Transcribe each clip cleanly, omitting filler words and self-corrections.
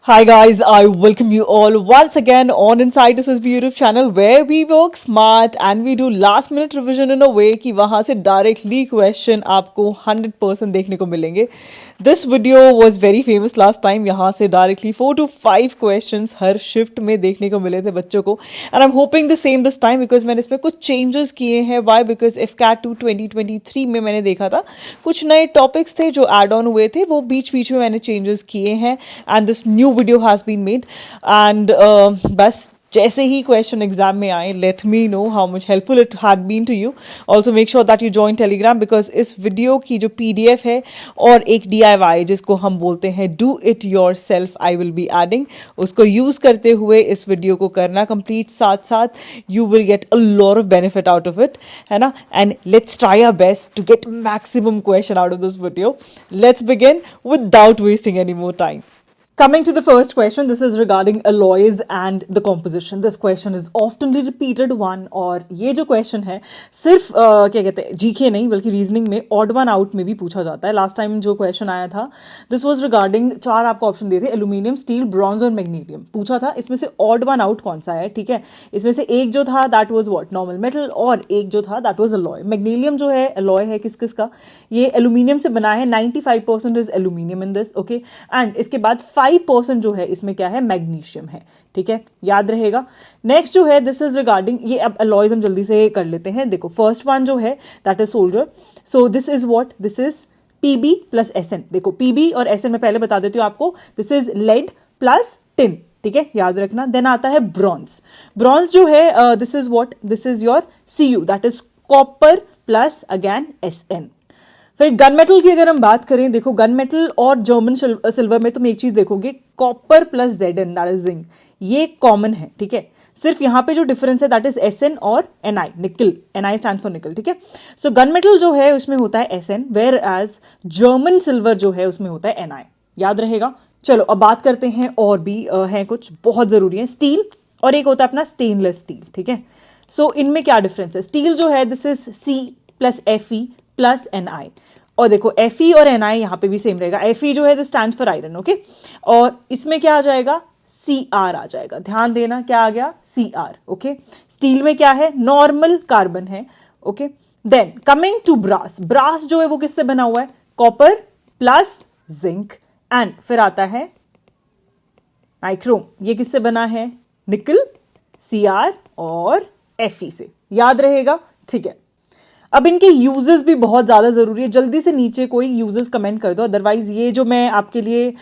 Hi guys, I welcome you all once again on Inside This is YouTube channel where we work smart and we do last minute revision in a way कि वहाँ से directly question आपको 100% देखने को मिलेंगे. This video was very famous last time. यहाँ से directly 4 to 5 questions her shift में देखने को मिले थे बच्चों को. And I'm hoping the same this time because मैंने इसमें कुछ changes किए हैं. Why? Because FCAT 2 2023 में मैंने देखा था कुछ नए topics थे जो add on हुए थे वो बीच बीच में मैंने changes किए हैं. And this new video has been made and बस जैसे ही क्वेश्चन एग्जाम में आए let me know how much helpful it had been to you. Also make sure that you join Telegram because इस वीडियो की जो PDF है और एक DIY जिसको हम बोलते हैं do it yourself I will be adding, उसको यूज करते हुए इस वीडियो को करना कंप्लीट. साथ साथ you will get a lot of benefit out of it, है ना. And let's try our best to get maximum question out of this video. Let's begin without wasting any more time. Coming to the first question, this is regarding alloys and the composition. This question is oftenly repeated one और ये जो question है सिर्फ क्या कहते हैं GK नहीं बल्कि रीजनिंग में odd one out में भी पूछा जाता है. लास्ट टाइम जो question आया था this was regarding 4 आपको ऑप्शन दिए थे एल्यूमिनियम, स्टील, ब्रॉन्ज और मैग्नीशियम. पूछा था इसमें से odd one out कौन सा है. ठीक है, इसमें से एक जो था that was what normal metal और एक जो था that was alloy. मैग्नीशियम जो है alloy है किस किस का, ये एल्यूमिनियम से बना है. 95% is aluminium in this. Okay, and इसके बाद 5% जो है इसमें क्या है मैग्नीशियम है. ठीक है, याद रहेगा. नेक्स्ट जो है दिस इज रिगार्डिंग ये अब अलॉयज हम जल्दी से कर लेते हैं. देखो फर्स्ट वन जो है that is solder. So this is what, this is Pb plus Sn. देखो Pb और Sn मैं पहले बता देती हूँ आपको. This is lead plus tin. ठीक है, याद रखना. देन आता है ब्रॉन्ज. ब्रॉन्ज जो है this is what, this is your Cu that is copper plus again Sn. फिर गन मेटल की अगर हम बात करें, देखो गन मेटल और जर्मन सिल्वर में तुम एक चीज देखोगे copper plus Zn that is zinc, ये कॉमन है. ठीक है, सिर्फ यहां पे जो डिफरेंस है दैट इज Sn और Ni, निकल. Ni स्टैंड फॉर निकल. ठीक है, सो गन मेटल जो है उसमें होता है Sn whereas German silver जो है उसमें होता है Ni. याद रहेगा. चलो अब बात करते हैं और भी हैं कुछ बहुत जरूरी है. स्टील और एक होता है अपना स्टेनलेस स्टील. ठीक है, सो इनमें क्या डिफरेंस है. स्टील जो है this is C plus Fe plus Ni और देखो Fe और Ni यहाँ पे भी सेम रहेगा. Fe जो है this stand for iron. Okay, और इसमें क्या आ जाएगा Cr आ जाएगा. ध्यान देना क्या आ गया Cr. ओके, स्टील में क्या है नॉर्मल कार्बन है. Okay, then coming to brass. Brass जो है वो किससे बना हुआ है कॉपर प्लस जिंक. एंड फिर आता है नाइक्रोम, ये किससे बना है निकल, Cr और Fe से. याद रहेगा. ठीक है, अब इनके यूजेस भी बहुत ज़्यादा ज़रूरी है. जल्दी से नीचे कोई यूजेस कमेंट कर दो, अदरवाइज ये जो मैं आपके लिए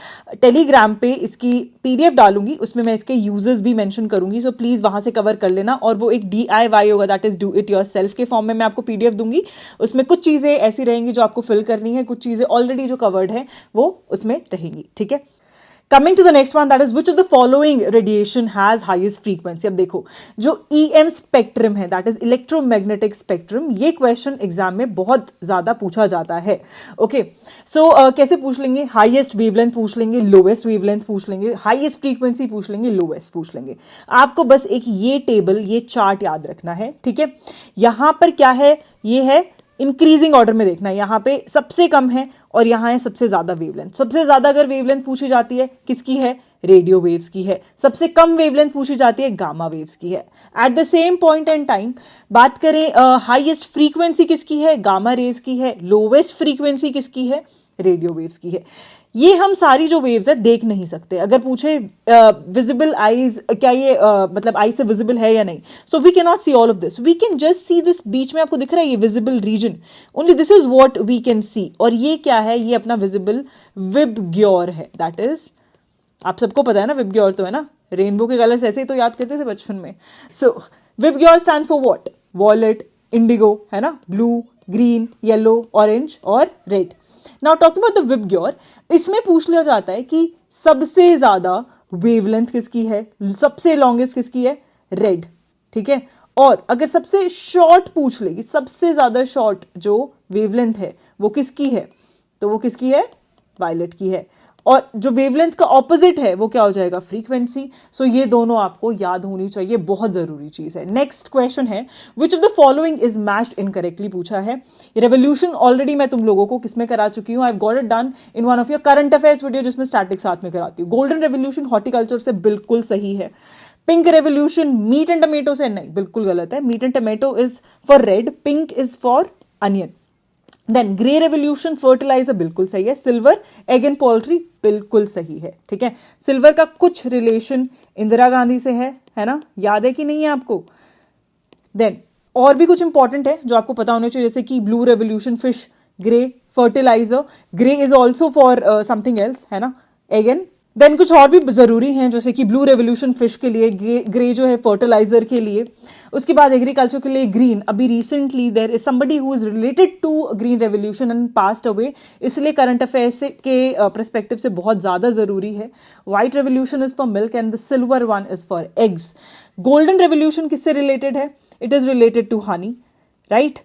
टेलीग्राम पे इसकी PDF डालूंगी उसमें मैं इसके यूजेस भी मेंशन करूंगी. सो प्लीज़ वहाँ से कवर कर लेना. और वो एक DIY होगा that is do it your self के फॉर्म में मैं आपको PDF दूंगी. उसमें कुछ चीज़ें ऐसी रहेंगी जो आपको फिल करनी है, कुछ चीज़ें ऑलरेडी जो कवर्ड है वो उसमें रहेंगी. ठीक है, coming to the next one that is which of the following radiation has highest frequency. अब देखो जो EM स्पेक्ट्रम है दैट इज इलेक्ट्रोमैग्नेटिक स्पेक्ट्रम, ये क्वेश्चन एग्जाम में बहुत ज्यादा पूछा जाता है. ओके, सो कैसे पूछ लेंगे, हाईएस्ट वेवलेंथ पूछ लेंगे, लोवेस्ट वेवलेंथ पूछ लेंगे, हाईएस्ट फ्रीक्वेंसी पूछ लेंगे, लोवेस्ट पूछ लेंगे. आपको बस एक ये टेबल ये चार्ट याद रखना है. ठीक है, यहां पर क्या है, ये है इंक्रीजिंग ऑर्डर में देखना है. यहाँ पे सबसे कम है और यहाँ है सबसे ज्यादा वेवलेंथ. सबसे ज्यादा अगर वेवलेंथ पूछी जाती है किसकी है, रेडियो वेव्स की है. सबसे कम वेवलेंथ पूछी जाती है गामा वेव्स की है. Eight the same point and time बात करें हाईएस्ट फ्रीक्वेंसी किसकी है, गामा रेज की है. लोवेस्ट फ्रीक्वेंसी किसकी है, रेडियो वेव्स की है. ये हम सारी जो वेव्स है देख नहीं सकते. अगर पूछे विजिबल आईज, क्या ये मतलब आई से विजिबल है या नहीं, so we can not see all of this. We can just see this. बीच में आपको दिख रहा है ये visible region, only this is what we can see. और ये क्या है, ये अपना विजिबल विबग्योर है. दैट इज, आप सबको पता है ना विबग्योर तो है ना, रेनबो के कलर्स ऐसे ही तो याद करते थे बचपन में. So VIBGYOR stands for what, violet, indigo, है ना, ब्लू, ग्रीन, येलो, ऑरेंज और red. Now talking about the VIBGYOR, इसमें पूछ लिया जाता है कि सबसे ज्यादा वेवलेंथ किसकी है, सबसे लॉन्गेस्ट किसकी है, रेड. ठीक है, और अगर सबसे शॉर्ट पूछ ले कि सबसे ज्यादा शॉर्ट जो वेवलेंथ है वो किसकी है, तो वो किसकी है, वायलेट की है. और जो वेवलेंथ का ऑपोजिट है वो क्या हो जाएगा, फ्रीक्वेंसी। सो ये दोनों आपको याद होनी चाहिए, बहुत जरूरी चीज है। नेक्स्ट क्वेश्चन है, which of the following is matched incorrectly पूछा है। रेवोल्यूशन ऑलरेडी मैं तुम लोगों को किसमें करा चुकी हूँ, I have got it done in one of your current affairs video, जिसमें स्टैटिक साथ में कराती हूँ। गोल्डन रेवोल्यूशन हॉर्टिकल्चर से बिल्कुल सही है। Pink revolution meat and tomato से नहीं, बिल्कुल गलत है। Meat and tomato is for red, pink is for onion. Then grey revolution fertilizer बिल्कुल सही है। सिल्वर एग एंड पोल्ट्री बिल्कुल सही है, ठीक है। सिल्वर का कुछ रिलेशन इंदिरा गांधी से है ना, याद है कि नहीं है आपको। देन और भी कुछ इंपॉर्टेंट है जो आपको पता होना चाहिए, जैसे कि blue revolution fish, grey fertilizer, grey is also for something else, है ना, एग एंड। देन कुछ और भी जरूरी हैं, जैसे कि ब्लू रेवोल्यूशन फिश के लिए, ग्रे जो है फर्टिलाइजर के लिए। उसके बाद एग्रीकल्चर के लिए ग्रीन। अभी recently there is somebody who is related to green revolution and passed away, इसलिए करंट अफेयर्स के परस्पेक्टिव से बहुत ज्यादा जरूरी है। White revolution is for milk and the silver one is for eggs. Golden revolution किससे related है, it is related to honey, right.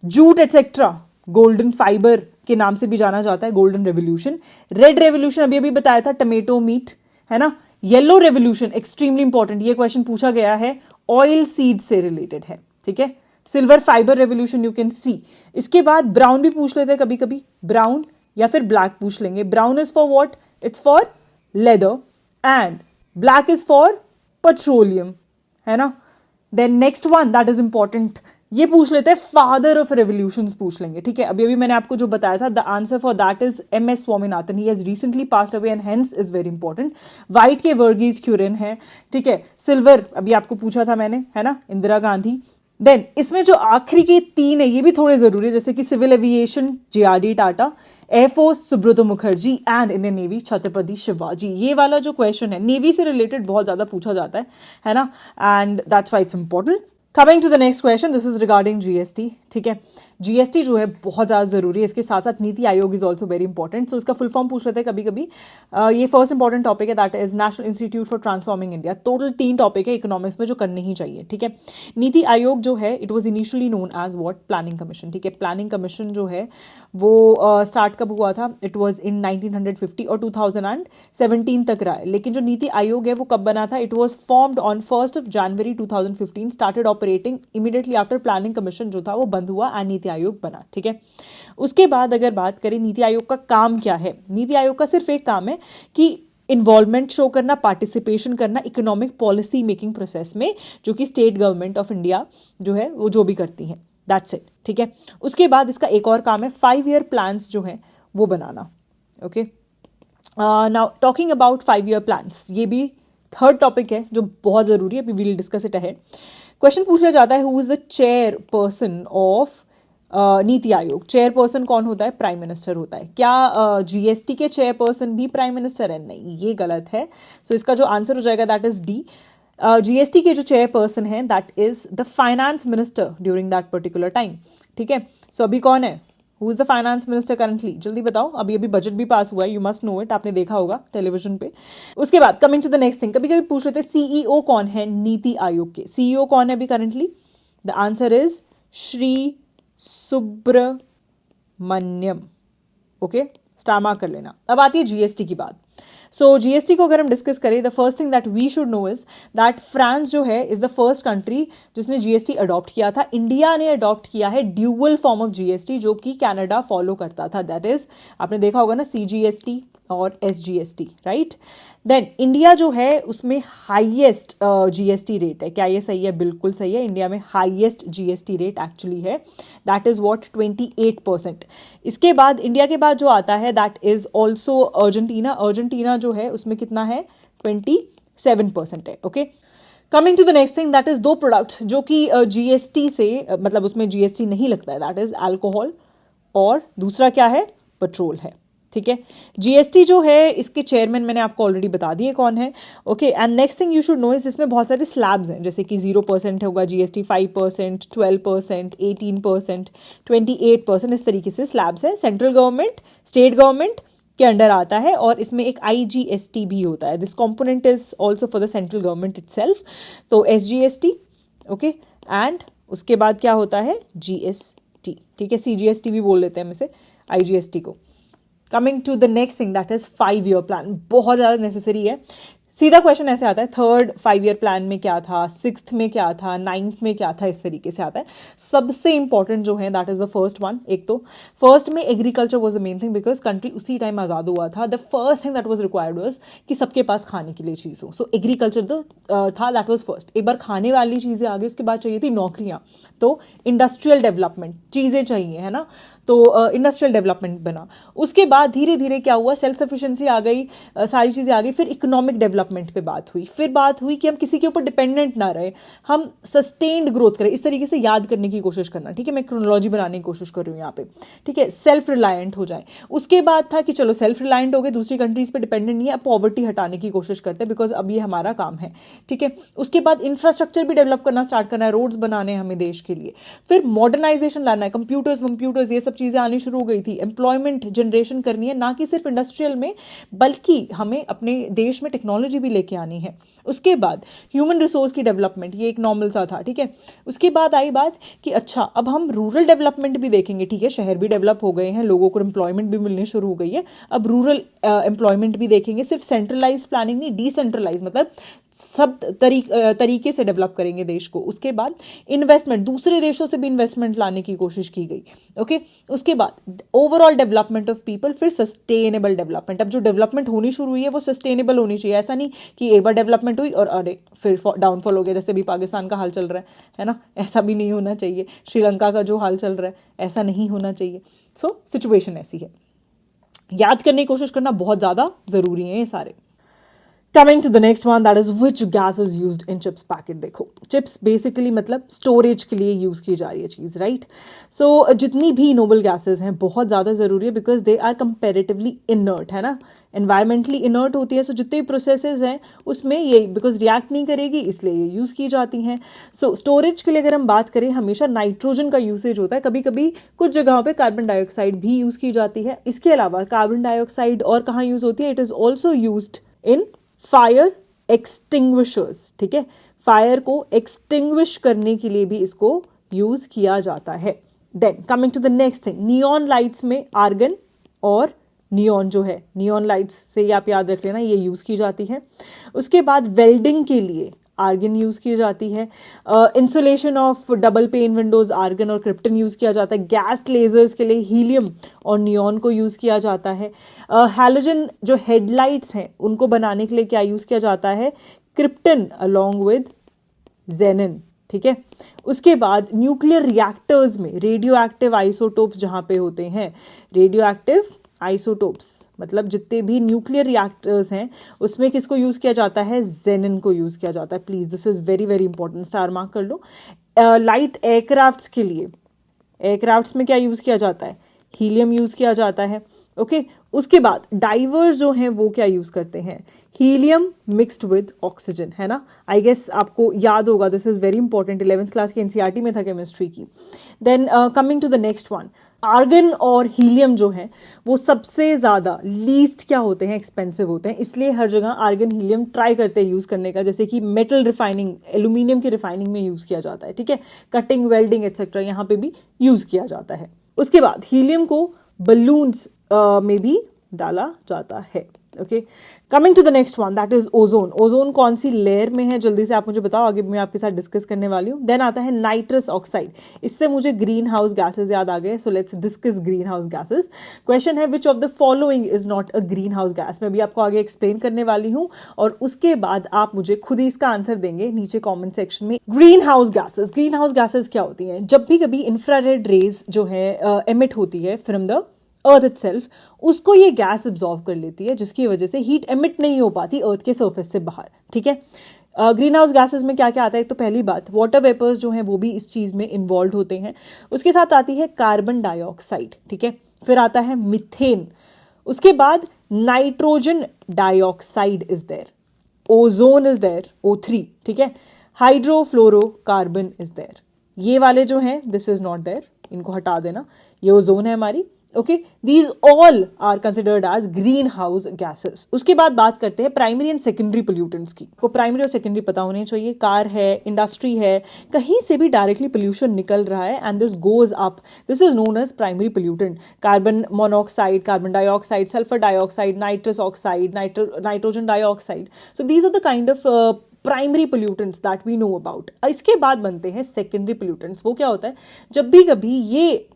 Jute etcetera golden fibre के नाम से भी जाना जाता है, गोल्डन रेवोल्यूशन। रेड रेवोल्यूशन अभी अभी बताया था, टमेटो मीट, है ना। येलो रेवोल्यूशन एक्सट्रीमली इंपॉर्टेंट, ये क्वेश्चन पूछा गया है, ऑयल सीड से रिलेटेड है, ठीक है। Silver fibre revolution you can सी। इसके बाद ब्राउन भी पूछ लेते हैं कभी कभी, ब्राउन या फिर ब्लैक पूछ लेंगे। Brown is for what, it's for leather, and black is for petroleum, है ना। Then next one that is important, ये पूछ लेते हैं, फादर ऑफ रेवोल्यूशंस पूछ लेंगे, ठीक है। अभी अभी मैंने आपको जो बताया था, the answer for that is M S. Swaminathan, he has recently passed away and hence is very important. White के वर्गीज क्यूरिन है, ठीक है। सिल्वर अभी आपको पूछा था मैंने, है ना, इंदिरा गांधी। देन इसमें जो आखिरी के तीन है ये भी थोड़े जरूरी है, जैसे कि civil aviation J R D. Tata, air force Subroto Mukherjee, and Indian Navy Chhatrapati Shivaji. ये वाला जो क्वेश्चन है नेवी से रिलेटेड बहुत ज्यादा पूछा जाता है ना, and that's why it's important. Coming to the next question, this is regarding GST, ठीक है। जीएसटी जो है बहुत ज़्यादा जरूरी है, इसके साथ साथ NITI Aayog is also very important. सो इसका फुल फॉर्म पूछ लेते हैं कभी कभी। ये फर्स्ट इंपॉर्टेंट टॉपिक है, that is national institute for transforming India. Total 3 topic है इकोनॉमिक्स में जो करने ही चाहिए, ठीक है। नीति आयोग जो है it was initially known as what, planning commission, ठीक है। प्लानिंग कमीशन जो है वो स्टार्ट कब हुआ था, इट वॉज इन 1950 और 2017 तक रहा है। लेकिन जो नीति आयोग है वो कब बना था, it was formed on 1 January 2015, started operating immediately after planning commission जो था वो बंद हुआ एंड नीति आयोग बना, ठीक है। उसके बाद अगर बात करें नीति आयोग का काम क्या है, नीति आयोग का सिर्फ एक काम है कि इन्वॉल्वमेंट शो करना, पार्टिसिपेशन करना इकोनॉमिक पॉलिसी मेकिंग प्रोसेस में, जो कि स्टेट गवर्नमेंट ऑफ इंडिया जो है वो जो भी करती हैं, दैट्स इट, ठीक है। उसके बाद इसका एक और काम है 5 ईयर प्लान्स जो है वो बनाना, okay. Now talking about 5 year plans, ये भी थर्ड टॉपिक है जो बहुत जरूरी है, we will discuss it ahead. Question पूछ लिया जाता है, who is the chair person of NITI Aayog. Chairperson कौन होता है, प्राइम मिनिस्टर होता है। क्या जीएसटी के चेयरपर्सन भी प्राइम मिनिस्टर है, नहीं, ये गलत है। सो इसका जो आंसर हो जाएगा दैट इज डी। जीएसटी के जो चेयरपर्सन है that is the finance minister during that particular time, ठीक है। सो अभी कौन है, who is the finance minister currently, जल्दी बताओ। अभी अभी बजट भी पास हुआ है, यू मस्ट नो इट, आपने देखा होगा टेलीविजन पे। उसके बाद coming to the next thing, कभी कभी पूछ लेते हैं सीईओ कौन है नीति आयोग के, सीईओ कौन है अभी currently, the answer is Shri Subramanyam, okay, star mark कर लेना। अब आती है जीएसटी की बात। सो जीएसटी को अगर हम डिस्कस करें, the first thing that we should know is that France जो है इज द फर्स्ट कंट्री जिसने जीएसटी अडॉप्ट किया था। इंडिया ने अडॉप्ट किया है ड्यूअल फॉर्म ऑफ जीएसटी जो कि कनाडा फॉलो करता था, दैट इज आपने देखा होगा ना सीजीएसटी और एसजीएसटी, राइट। देन इंडिया जो है उसमें हाईएस्ट जीएसटी रेट है, क्या ये सही है, बिल्कुल सही है। इंडिया में हाईएस्ट जीएसटी रेट एक्चुअली है, दैट इज व्हाट 28%। इसके बाद इंडिया के बाद जो आता है that is also Argentina. Argentina जो है उसमें कितना है, 27% है, okay. Coming to the next thing that is 2 product जो कि जीएसटी से मतलब उसमें जीएसटी नहीं लगता है, दैट इज अल्कोहल और दूसरा क्या है, पेट्रोल है, ठीक है। जीएसटी जो है इसके चेयरमैन मैंने आपको ऑलरेडी बता दिए कौन है, okay. And next thing you should know is इसमें बहुत सारे स्लैब्स हैं, जैसे कि 0% होगा जीएसटी, 5%, 12%, 18%, 28%, इस तरीके से स्लैब्स है। सेंट्रल गवर्नमेंट, स्टेट गवर्नमेंट के अंडर आता है और इसमें एक आईजीएसटी भी होता है, this component is also for the central government itself. तो एसजीएसटी, ओके, एंड उसके बाद क्या होता है जीएसटी, ठीक है। सीजीएसटी भी बोल लेते हैं हम इसे, आईजीएसटी को। Coming to the next thing that is 5 year plan, बहुत ज़्यादा नेसेसरी है। सीधा क्वेश्चन ऐसे आता है, थर्ड 5 ईयर प्लान में क्या था, सिक्स्थ में क्या था, नाइन्थ में क्या था, इस तरीके से आता है। सबसे इंपॉर्टेंट जो है that is the first one. एक तो फर्स्ट में agriculture was the main thing, because country उसी टाइम आज़ाद हुआ था। The first thing that was required was कि सबके पास खाने के लिए चीज़ हो। सो एग्रीकल्चर तो था, दैट वॉज फर्स्ट। एक बार खाने वाली चीज़ें आ गई, उसके बाद चाहिए थी नौकरियाँ, तो इंडस्ट्रियल डेवलपमेंट चीज़ें चाहिए, है ना, तो इंडस्ट्रियल डेवलपमेंट बना। उसके बाद धीरे धीरे क्या हुआ, सेल्फ सफिशिएंसी आ गई, सारी चीज़ें आ गई। फिर इकोनॉमिक डेवलपमेंट पे बात हुई, फिर बात हुई कि हम किसी के ऊपर डिपेंडेंट ना रहे, हम सस्टेन्ड ग्रोथ करें। इस तरीके से याद करने की कोशिश करना, ठीक है, मैं क्रोनोलॉजी बनाने की कोशिश कर रही हूँ यहाँ पे, ठीक है, सेल्फ रिलायंट हो जाए। उसके बाद था कि चलो सेल्फ रिलायंट हो गए, दूसरी कंट्रीज पे डिपेंडेंट नहीं है, पॉवर्टी हटाने की कोशिश करते हैं, बिकॉज अब ये हमारा काम है, ठीक है। उसके बाद इंफ्रास्ट्रक्चर भी डेवलप करना स्टार्ट करना है, रोड्स बनाने हैं हमें देश के लिए। फिर मॉडर्नाइजेशन लाना है, कंप्यूटर्स वंप्यूटर्स ये सब चीज़ें आनी शुरू हो गई थी। एम्प्लॉयमेंट जनरेशन करनी है, ना कि सिर्फ इंडस्ट्रियल में, बल्कि हमें अपने देश में टेक्नोलॉजी भी लेके आनी है। उसके बाद ह्यूमन रिसोर्स की डेवलपमेंट, ये एक नॉर्मल सा था, ठीक है। उसके बाद आई बात कि अच्छा अब हम रूरल डेवलपमेंट भी देखेंगे, ठीक है, शहर भी डेवलप हो गए हैं, लोगों को एम्प्लॉयमेंट भी मिलनी शुरू हो गई है, अब रूरल एम्प्लॉयमेंट भी देखेंगे। सिर्फ सेंट्रलाइज प्लानिंग नहीं, डिसेंट्रलाइज, मतलब सब तरीके से डेवलप करेंगे देश को। उसके बाद इन्वेस्टमेंट, दूसरे देशों से भी इन्वेस्टमेंट लाने की कोशिश की गई, ओके। उसके बाद ओवरऑल डेवलपमेंट ऑफ पीपल, फिर सस्टेनेबल डेवलपमेंट। अब जो डेवलपमेंट होनी शुरू हुई है वो सस्टेनेबल होनी चाहिए, ऐसा नहीं कि एक बार डेवलपमेंट हुई और अरे फिर डाउनफॉल हो गया, जैसे भी पाकिस्तान का हाल चल रहा है ना, ऐसा भी नहीं होना चाहिए। श्रीलंका का जो हाल चल रहा है ऐसा नहीं होना चाहिए। सो सिचुएशन ऐसी है, याद करने की कोशिश करना बहुत ज़्यादा ज़रूरी है ये सारे। Coming to the next one, that is which gas is used in chips packet. देखो चिप्स बेसिकली मतलब स्टोरेज के लिए यूज़ की जा रही है चीज़, राइट। सो जितनी भी नोबल गैसेज हैं बहुत ज़्यादा ज़रूरी है, because they are comparatively inert, है ना, एनवायरमेंटली इनर्ट होती है। सो जितने भी प्रोसेसेस हैं उसमें ये बिकॉज रिएक्ट नहीं करेगी, इसलिए ये यूज़ की जाती हैं। सो स्टोरेज के लिए अगर हम बात करें, हमेशा नाइट्रोजन का यूसेज होता है, कभी कभी कुछ जगहों पे कार्बन डाइऑक्साइड भी यूज़ की जाती है। इसके अलावा कार्बन डाइऑक्साइड और कहाँ यूज़ होती है, it is also used in fire extinguishers, ठीक है, फायर को एक्सटिंग्विश करने के लिए भी इसको यूज किया जाता है। Then coming to the next thing, neon lights में आर्गन और नियॉन जो है, नियॉन लाइट्स से ये आप याद रख लेना, ये यूज की जाती है। उसके बाद वेल्डिंग के लिए आर्गन यूज़ की जाती है। Insulation of double pane windows argon और क्रिप्टन यूज़ किया जाता है। गैस लेजर्स के लिए हीलियम और नियॉन को यूज़ किया जाता है। हैलोजन जो हेडलाइट्स हैं उनको बनाने के लिए क्या यूज़ किया जाता है, क्रिप्टन अलोंग विद जेनिन, ठीक है। उसके बाद न्यूक्लियर रिएक्टर्स में रेडियो एक्टिव आइसोटोप्स जहाँ पे होते हैं, रेडियो एक्टिव आइसोटोप्स मतलब जितने भी न्यूक्लियर रिएक्टर्स हैं उसमें किसको यूज़ किया जाता है, जेनिन को यूज़ किया जाता है। Please this is very very important, star mark कर लो। लाइट एयरक्राफ्ट्स के लिए, एयरक्राफ्ट्स में क्या यूज़ किया जाता है, हीलियम यूज़ किया जाता है, ओके। उसके बाद डाइवर्स जो हैं वो क्या यूज़ करते हैं, हीलियम मिक्स्ड विद ऑक्सीजन, है ना। आई गेस आपको याद होगा, this is very important, 11th class की एनसीईआरटी में था केमिस्ट्री की। Then coming to the next one, argon और हीलियम जो है वो सबसे ज़्यादा लीस्ट क्या होते हैं, एक्सपेंसिव होते हैं, इसलिए हर जगह आर्गन हीलियम ट्राई करते हैं यूज़ करने का। जैसे कि मेटल रिफाइनिंग, एल्यूमिनियम की रिफाइनिंग में यूज़ किया जाता है, ठीक है, कटिंग वेल्डिंग एक्सेट्रा यहाँ पे भी यूज़ किया जाता है। उसके बाद हीलियम को बलून्स में भी डाला जाता है, okay. Coming to the next one, that is ozone. Ozone कौन सी लेयर में है, जल्दी से आप मुझे बताओ, आगे मैं आपके साथ डिस्कस करने वाली हूँ। देन आता है नाइट्रस ऑक्साइड, इससे मुझे ग्रीन हाउस गैसेज याद आ गए, so let's discuss green house gases. Question है which of the following is not a green house gas, मैं भी आपको आगे एक्सप्लेन करने वाली हूँ और उसके बाद आप मुझे खुद ही इसका आंसर देंगे नीचे कॉमेंट सेक्शन में। Green house gases, green house gases क्या होती हैं, जब भी कभी इंफ्रारेड रेज जो है एमिट होती है फ्रॉम द अर्थ इटसेल्फ, उसको ये गैस एब्जॉर्व कर लेती है, जिसकी वजह से हीट एमिट नहीं हो पाती अर्थ के सरफेस से बाहर, ठीक है। ग्रीन हाउस गैसेज में क्या क्या आता है, तो पहली बात वाटर वेपर्स जो हैं वो भी इस चीज़ में इन्वॉल्व होते हैं। उसके साथ आती है कार्बन डाइऑक्साइड, ठीक है, फिर आता है मिथेन, उसके बाद nitrogen dioxide is there, ozone is there O3, ठीक है, हाइड्रोफ्लोरोकार्बन इज देयर। ये वाले जो हैं दिस इज नॉट देयर, इनको हटा देना, ये ओजोन है हमारी, okay, these all are considered as green house gases. उसके बाद बात करते हैं प्राइमरी एंड सेकेंडरी पोल्यूटेंट्स की। को प्राइमरी और सेकेंडरी पता होने चाहिए। कार है, इंडस्ट्री है, कहीं से भी डायरेक्टली पोल्यूशन निकल रहा है and this goes up, this is known as primary pollutant. Carbon monoxide, carbon dioxide, sulphur dioxide, nitrous oxide, nitrogen dioxide. So these are the kind of primary pollutants that we know about. इसके बाद बनते हैं secondary pollutants. वो क्या होता है, जब भी कभी ये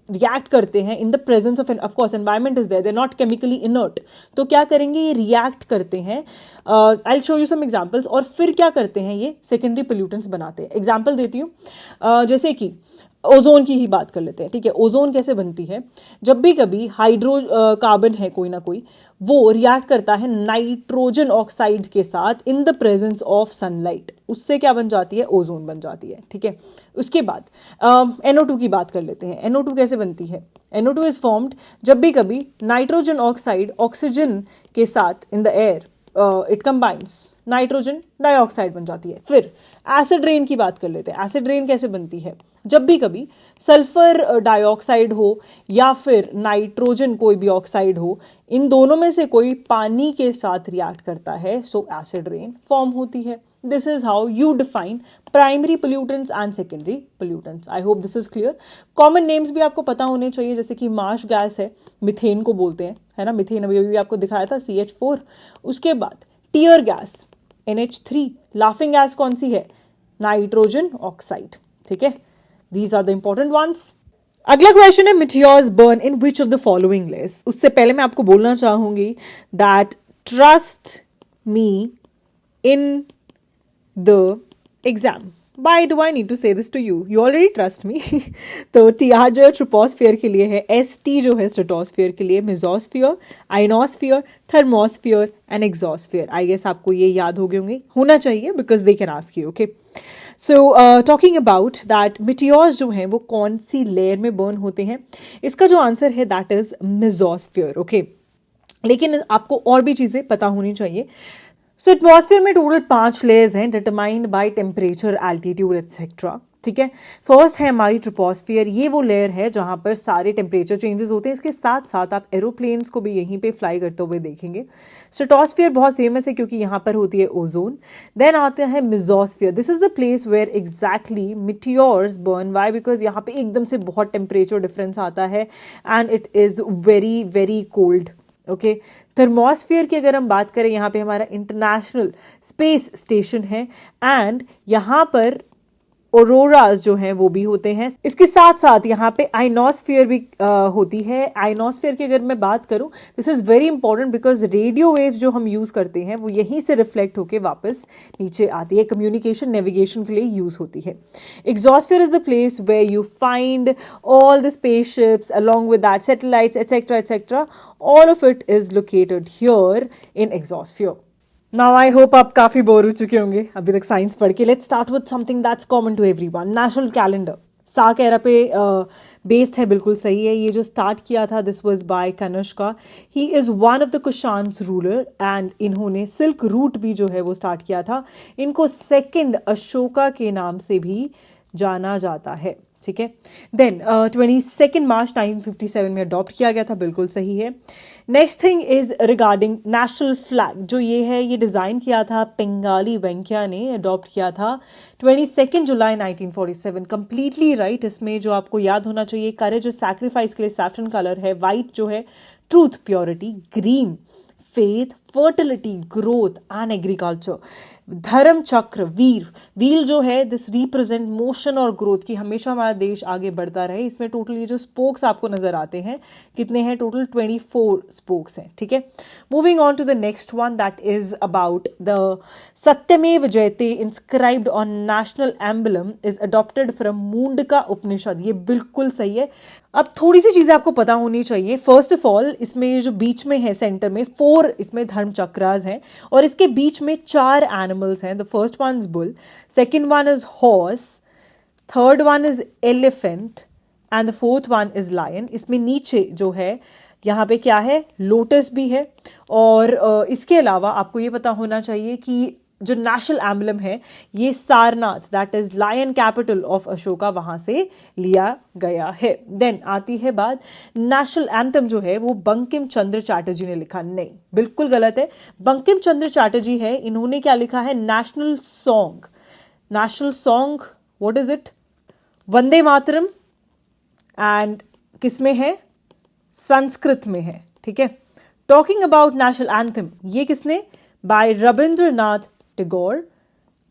रिएक्ट करते हैं in the presence of of course environment is there, they not chemically inert, तो क्या करेंगे, ये रिएक्ट करते हैं। I show you some examples, और फिर क्या करते हैं, ये सेकेंडरी पोल्यूटेंट्स बनाते हैं। एग्जांपल देती हूँ, जैसे कि ओजोन की ही बात कर लेते हैं, ठीक है। ओजोन कैसे बनती है, जब भी कभी हाइड्रो कार्बन है कोई ना कोई, वो रिएक्ट करता है नाइट्रोजन ऑक्साइड के साथ इन द प्रेजेंस ऑफ सनलाइट, उससे क्या बन जाती है, ओजोन बन जाती है, ठीक है। उसके बाद NO2 की बात कर लेते हैं। NO2 कैसे बनती है, NO2 इज फॉर्म्ड जब भी कभी नाइट्रोजन ऑक्साइड ऑक्सीजन के साथ in the air it combines, nitrogen dioxide बन जाती है। फिर एसिड रेन की बात कर लेते हैं। एसिड रेन कैसे बनती है, जब भी कभी सल्फर डाइऑक्साइड हो या फिर नाइट्रोजन कोई भी ऑक्साइड हो, इन दोनों में से कोई पानी के साथ रिएक्ट करता है, सो एसिड रेन फॉर्म होती है। This is how you define primary pollutants and secondary pollutants. I hope this is clear. Common names भी आपको पता होने चाहिए, जैसे कि मार्श गैस है, मिथेन को बोलते हैं, है ना, मिथेन अभी अभी आपको दिखाया था, CH4। उसके बाद tear gas NH3। Laughing gas कौन सी है, नाइट्रोजन ऑक्साइड, ठीक है। These are the important ones. अगला क्वेश्चन है, meteors burn in which of the following layers? उससे पहले मैं आपको बोलना चाहूंगी that trust me in the exam. Why do I need to say this to you? You already trust me. तो TR जो है ट्रोपोस्फियर के लिए है, ST जो है स्ट्रेटोस्फियर के लिए, mesosphere, ionosphere, thermosphere and exosphere. I guess आपको ये याद हो गए होंगे, होना चाहिए, because they can ask you, okay. So talking about that meteors जो हैं वो कौन सी लेयर में बर्न होते हैं, इसका जो आंसर है दैट इज मेसोस्फियर, ओके। लेकिन आपको और भी चीजें पता होनी चाहिए। सो एटमॉस्फेयर में टोटल 5 लेयर्स हैं, determined by temperature, altitude etcetera, ठीक है। फर्स्ट है हमारी ट्रोपोस्फियर, ये वो लेयर है जहां पर सारे टेम्परेचर चेंजेस होते हैं। इसके साथ साथ आप एरोप्लेन्स को भी यहीं पे फ्लाई करते हुए देखेंगे। स्ट्रेटोस्फियर बहुत फेमस है क्योंकि यहाँ पर होती है ओजोन। देन आता है mesosphere, this is the place where exactly meteors burn. Why, because यहाँ पे एकदम से बहुत टेम्परेचर डिफरेंस आता है and it is very very cold, okay. Thermosphere की अगर हम बात करें, यहाँ पे हमारा इंटरनेशनल स्पेस स्टेशन है एंड यहाँ पर ऑरोरास जो हैं वो भी होते हैं। इसके साथ साथ यहाँ पे आइनोस्फियर भी होती है। आइनोस्फियर की अगर मैं बात करूँ, this is very important because radio waves जो हम यूज करते हैं वो यहीं से रिफ्लेक्ट होके वापस नीचे आती है, कम्युनिकेशन नेविगेशन के लिए यूज होती है। Exosphere is the place where you find all the spaceships along with that satellites etcetera etcetera, all of it is located here in exosphere. Now I hope आप काफी बोर हो चुके होंगे अभी तक साइंस पढ़ के। Let's start with something that's common to everyone, national calendar. Saka era पे बेस्ड है, बिल्कुल सही है। ये जो स्टार्ट किया था this was by Kanishka, he is one of the Kushans ruler and इन्होंने सिल्क रूट भी जो है वो स्टार्ट किया था। इनको सेकंड अशोका के नाम से भी जाना जाता है, ठीक है। देन 22 मार्च 1957 में अडॉप्ट किया गया था, बिल्कुल सही है। Next thing is regarding national flag, जो ये है ये डिजाइन किया था पिंगाली वेंकैया ने, अडॉप्ट किया था 22 जुलाई 1947, कंप्लीटली राइट। इसमें जो आपको याद होना चाहिए, करेज और सैक्रिफाइस के लिए सैफ्रन कलर है, वाइट जो है truth purity, green faith, fertility, growth and agriculture. धर्म चक्र, वीर, व्हील जो है दिस रिप्रेजेंट मोशन और ग्रोथ की हमेशा हमारा देश आगे बढ़ता रहे। इसमें टोटल ये जो स्पोक्स आपको नजर आते हैं कितने हैं, टोटल 24 स्पोक्स हैं, ठीक है। Moving on to the next one that is about the Satyameva Jayate inscribed on national emblem is adopted from Mundaka Upanishad. ये बिल्कुल सही है। अब थोड़ी सी चीजें आपको पता होनी चाहिए। फर्स्ट ऑफ ऑल, इसमें ये जो बीच में है सेंटर में 4 इसमें धर्म चक्रास हैं और इसके बीच में 4 एनिमल्स हैं। The first one is bull, second one is horse, third one is elephant and the fourth one is lion. इसमें नीचे जो है यहाँ पे क्या है, लोटस भी है। और इसके अलावा आपको ये पता होना चाहिए कि जो नेशनल एम्बलम है ये Sarnath, that is lion capital of Ashoka, वहां से लिया गया है। देन आती है बात, नेशनल एंथम जो है वो बंकिम चंद्र चैटर्जी ने लिखा, नहीं बिल्कुल गलत है। बंकिम चंद्र चैटर्जी है, इन्होंने क्या लिखा है, national song. National song what is it, Vande Mataram, and किसमें है, संस्कृत में है, ठीक है। टॉकिंग अबाउट नेशनल एंथम, ये किसने, बाय रविंद्रनाथ टैगोर।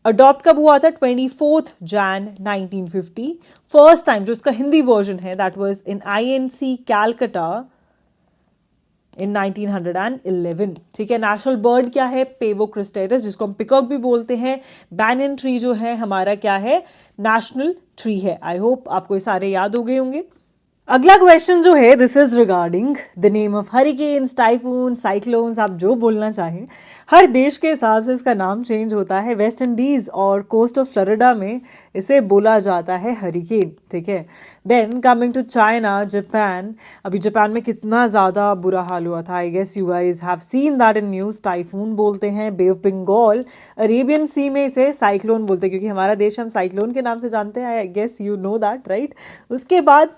अडॉप्ट कब हुआ था, 24 जैन 1950। फर्स्ट टाइम जो इसका हिंदी वर्जन है that was in INC Calcutta in 1911, ठीक है। नेशनल बर्ड क्या है, पेवो क्रिस्टेटस, जिसको हम पिकॉक भी बोलते हैं। बैनियन ट्री जो है हमारा क्या है, नेशनल ट्री है। आई होप आपको ये सारे याद हो गए होंगे। अगला क्वेश्चन जो है, this is regarding the name of hurricanes, typhoon, cyclones, आप जो बोलना चाहें। हर देश के हिसाब से इसका नाम चेंज होता है। वेस्ट इंडीज और कोस्ट ऑफ फ्लोरिडा में इसे बोला जाता है हरिकेन, ठीक है। Then coming to China, Japan, अभी जापान में कितना ज़्यादा बुरा हाल हुआ था। I guess you guys have seen that in news. Typhoon बोलते हैं, Bay of Bengal, Arabian Sea में इसे साइक्लोन बोलते हैं, क्योंकि हमारा देश हम साइक्लोन के नाम से जानते हैं। I guess you know that, right. उसके बाद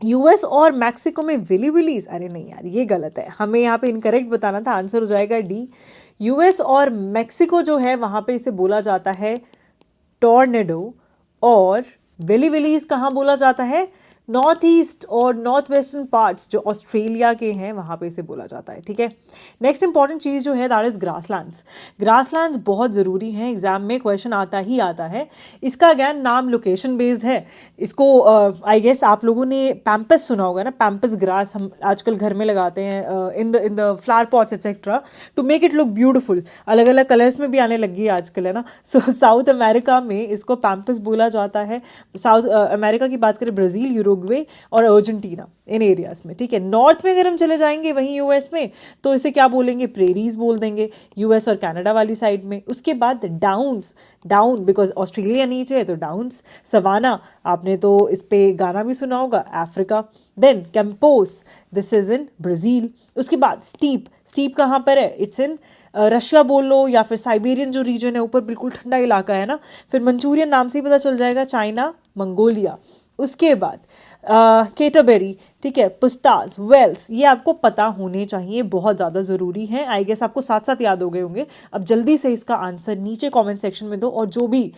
यूएस और मैक्सिको में विली विलीज, अरे नहीं यार ये गलत है, हमें यहाँ पे इनकरेक्ट बताना था, आंसर हो जाएगा डी। यूएस और मैक्सिको जो है वहां पे इसे बोला जाता है टॉर्नेडो, और विली विलीज कहाँ बोला जाता है, नॉर्थ ईस्ट और नॉर्थ वेस्टर्न पार्ट्स जो ऑस्ट्रेलिया के हैं वहां पे इसे बोला जाता है, ठीक है। नेक्स्ट इंपॉर्टेंट चीज जो है दैट इज ग्रासलैंड्स। ग्रासलैंड्स बहुत जरूरी हैं, एग्जाम में क्वेश्चन आता ही आता है। इसका अगेन नाम लोकेशन बेस्ड है। इसको आई गेस आप लोगों ने पैम्पस सुना होगा ना, पैम्पस ग्रास हम आजकल घर में लगाते हैं in the flower pots etcetera to make it look beautiful. अलग अलग कलर्स में भी आने लगी है आजकल, है ना। सो साउथ अमेरिका में इसको पैम्पस बोला जाता है। साउथ अमेरिका की बात करें, ब्राजील, यूरोग्वे और अर्जेंटीना, इन एरियाज में, ठीक है। नॉर्थ में अगर हम चले जाएंगे वहीं यूएस में, तो इसे क्या बोलेंगे, प्रेरीज बोल देंगे, यूएस और कनाडा वाली साइड में। उसके बाद डाउन्स, डाउन बिकॉज ऑस्ट्रेलिया नीचे है तो डाउन्स। सवाना, आपने तो इस पे गाना भी सुना होगा, Africa. Then Campos, this is in Brazil. उसके बाद स्टीप, स्टीप कहाँ पर है, इट्स इन रशिया बोल लो, या फिर साइबेरियन जो रीजन है ऊपर बिल्कुल ठंडा इलाका है ना। फिर मंचूरियन नाम से ही पता चल जाएगा, चाइना, मंगोलिया। उसके बाद केटरबेरी, ठीक है, पुस्ताज, वेल्स, ये आपको पता होने चाहिए, बहुत ज़्यादा ज़रूरी है। आई गेस आपको साथ साथ याद हो गए होंगे। अब जल्दी से इसका आंसर नीचे कमेंट सेक्शन में दो, और जो भी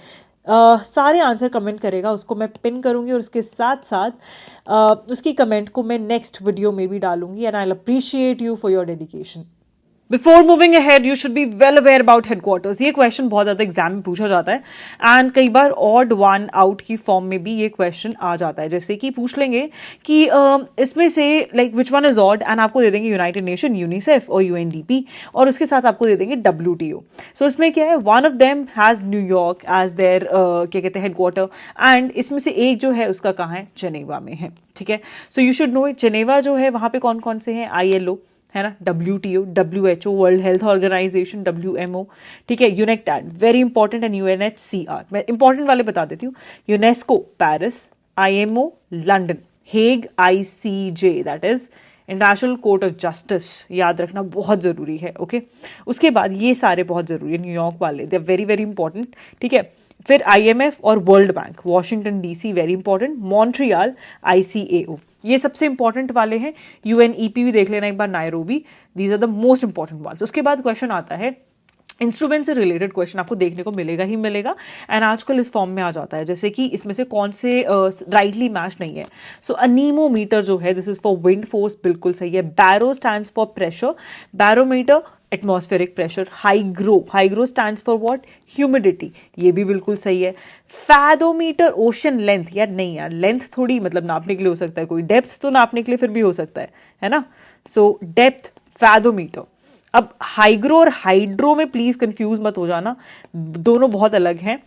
सारे आंसर कमेंट करेगा उसको मैं पिन करूंगी, और उसके साथ साथ उसकी कमेंट को मैं नेक्स्ट वीडियो में भी डालूंगी। And I will appreciate you for your dedication. Before moving ahead you should be well aware about headquarters. ये क्वेश्चन बहुत ज्यादा एग्जाम में पूछा जाता है, एंड कई बार ऑड वन आउट की फॉर्म में भी ये क्वेश्चन आ जाता है। जैसे कि पूछ लेंगे कि इसमें से like which one is odd, and आपको दे देंगे यूनाइटेड नेशन, यूनिसेफ और UNDP, और उसके साथ आपको दे देंगे WTO। सो इसमें क्या है, one of them has New York as their क्या कहते हैं हेडक्वार्टर, एंड इसमें से एक जो है उसका कहाँ है, जेनेवा में है, ठीक है। सो you should no it. Geneva जो है वहां पे कौन कौन से हैं, ILO है ना, WTO, WHO world health organization, WMO, ठीक है, UNCTAD very important, and UNHCR। मैं इंपॉर्टेंट वाले बता देती हूँ, UNESCO Paris, IMO London, Hague ICJ that is international court of justice, याद रखना बहुत जरूरी है, ओके। उसके बाद ये सारे बहुत जरूरी है, न्यूयॉर्क York they are very very important, ठीक है। फिर IMF और world bank, Washington DC very important, Montreal ICAO, ये सबसे इंपॉर्टेंट वाले हैं। UNEP भी देख लेना एक बार, Nairobi, these are the most important ones. उसके बाद क्वेश्चन आता है इंस्ट्रूमेंट से रिलेटेड क्वेश्चन, आपको देखने को मिलेगा ही मिलेगा, एंड आजकल इस फॉर्म में आ जाता है। जैसे कि इसमें से कौन से राइटली मैच नहीं है। सो अनीमोमीटर जो है, this is for wind force, बिल्कुल सही है। Baro stands for pressure, barometer atmospheric pressure. Hygro, hygro stands for what, humidity, ये भी बिल्कुल सही है। फैदोमीटर ओशन लेंथ, यार नहीं यार, लेंथ थोड़ी मतलब नापने के लिए हो सकता है, कोई डेप्थ तो नापने के लिए फिर भी हो सकता है ना। सो डेप्थ, फैदोमीटर। अब हाइग्रो और हाइड्रो में प्लीज कंफ्यूज मत हो जाना, दोनों बहुत अलग हैं।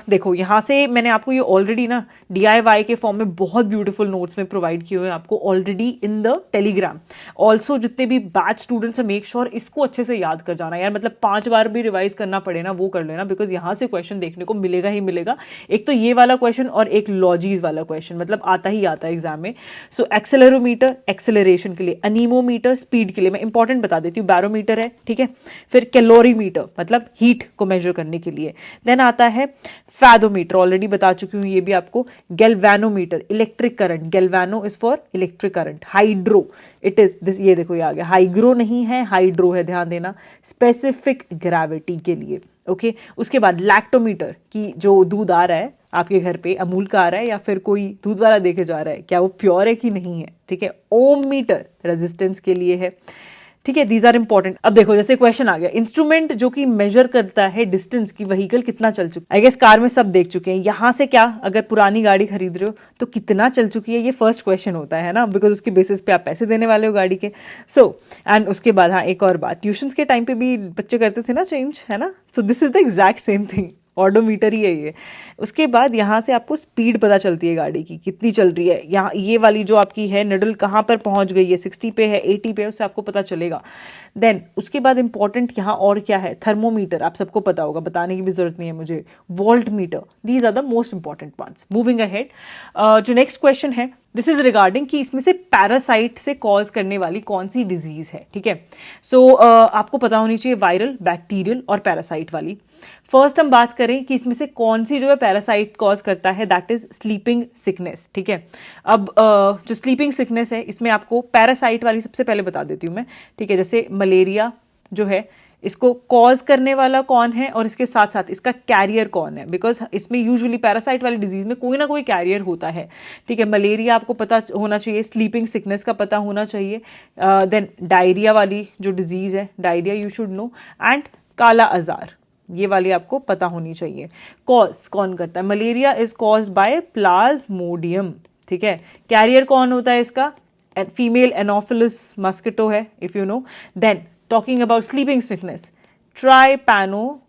देखो यहाँ से मैंने आपको ये ऑलरेडी ना DIY के फॉर्म में बहुत ब्यूटीफुल नोट्स में प्रोवाइड किए हुए हैं आपको already in the Telegram. Also जितने भी बैच स्टूडेंट्स हैं, मेक श्योर इसको अच्छे से याद कर जाना यार, मतलब 5 बार भी रिवाइज करना पड़े ना वो कर लेना, बिकॉज यहाँ से क्वेश्चन देखने को मिलेगा ही मिलेगा। एक तो ये वाला क्वेश्चन और एक लॉजीज वाला क्वेश्चन, मतलब आता ही आता है एग्जाम में। सो एक्सेलरोमीटर एक्सेलरेशन के लिए, अनीमोमीटर स्पीड के लिए, मैं इंपॉर्टेंट बता देती हूँ, बैरोमीटर है, ठीक है। फिर कैलोरीमीटर मतलब हीट को मेजर करने के लिए। देन आता है फैदोमीटर, ऑलरेडी बता चुकी हूँ ये भी आपको। Galvanometer electric current, galvano is for electric current. Hydro it is this, ये देखो ये आ गया, हाइग्रो नहीं है हाइड्रो है, ध्यान देना, स्पेसिफिक ग्रेविटी के लिए। ओके उसके बाद लैक्टोमीटर की जो दूध आ रहा है आपके घर पे, अमूल का आ रहा है या फिर कोई दूध वाला देके जा रहा है, क्या वो प्योर है कि नहीं है, ठीक है। ओम मीटर रेजिस्टेंस के लिए है, ठीक है। These are important. अब देखो जैसे क्वेश्चन आ गया, इंस्ट्रूमेंट जो कि मेजर करता है डिस्टेंस की व्हीकल कितना चल चुका है। आई गेस कार में सब देख चुके हैं, यहां से क्या अगर पुरानी गाड़ी खरीद रहे हो तो कितना चल चुकी है, ये फर्स्ट क्वेश्चन होता है ना, बिकॉज उसके बेसिस पे आप पैसे देने वाले हो गाड़ी के। सो एंड उसके बाद हाँ एक और बात, ट्यूशंस के टाइम पे भी बच्चे करते थे ना चेंज, है ना। So this is the exact same thing, odometer ही है ये। उसके बाद यहाँ से आपको स्पीड पता चलती है गाड़ी की कितनी चल रही है, यहाँ ये वाली जो आपकी है निडल कहाँ पर पहुंच गई है, 60 पे है 80 पे है, उससे आपको पता चलेगा। देन उसके बाद इंपॉर्टेंट यहाँ और क्या है, थर्मोमीटर, आप सबको पता होगा, बताने की भी जरूरत नहीं है मुझे। Volt meter, these are the most important points. Moving ahead, जो नेक्स्ट क्वेश्चन है दिस इज रिगार्डिंग कि इसमें से पैरासाइट से कॉज करने वाली कौन सी डिजीज है, ठीक है। सो आपको पता होनी चाहिए वायरल, बैक्टीरियल और पैरासाइट वाली। फर्स्ट हम बात करें कि इसमें से कौन सी जो है पैरासाइट कॉज करता है, दैट इज स्लीपिंग सिकनेस, ठीक है। अब जो स्लीपिंग सिकनेस है इसमें आपको पैरासाइट वाली सबसे पहले बता देती हूँ मैं, ठीक है। जैसे मलेरिया जो है इसको कॉज करने वाला कौन है और इसके साथ साथ इसका कैरियर कौन है, बिकॉज इसमें यूजुअली पैरासाइट वाली डिजीज में कोई ना कोई कैरियर होता है, ठीक है। मलेरिया आपको पता होना चाहिए, स्लीपिंग सिकनेस का पता होना चाहिए, देन डायरिया वाली जो डिजीज है diarrhoea you should no, and काला अजार ये वाली आपको पता होनी चाहिए। कॉज कौन करता है, malaria is caused by plasmodium, ठीक है। कैरियर कौन होता है इसका, फीमेल एनोफिलस मस्किटो है if you know. Then talking about sleeping sickness, trypanosoma,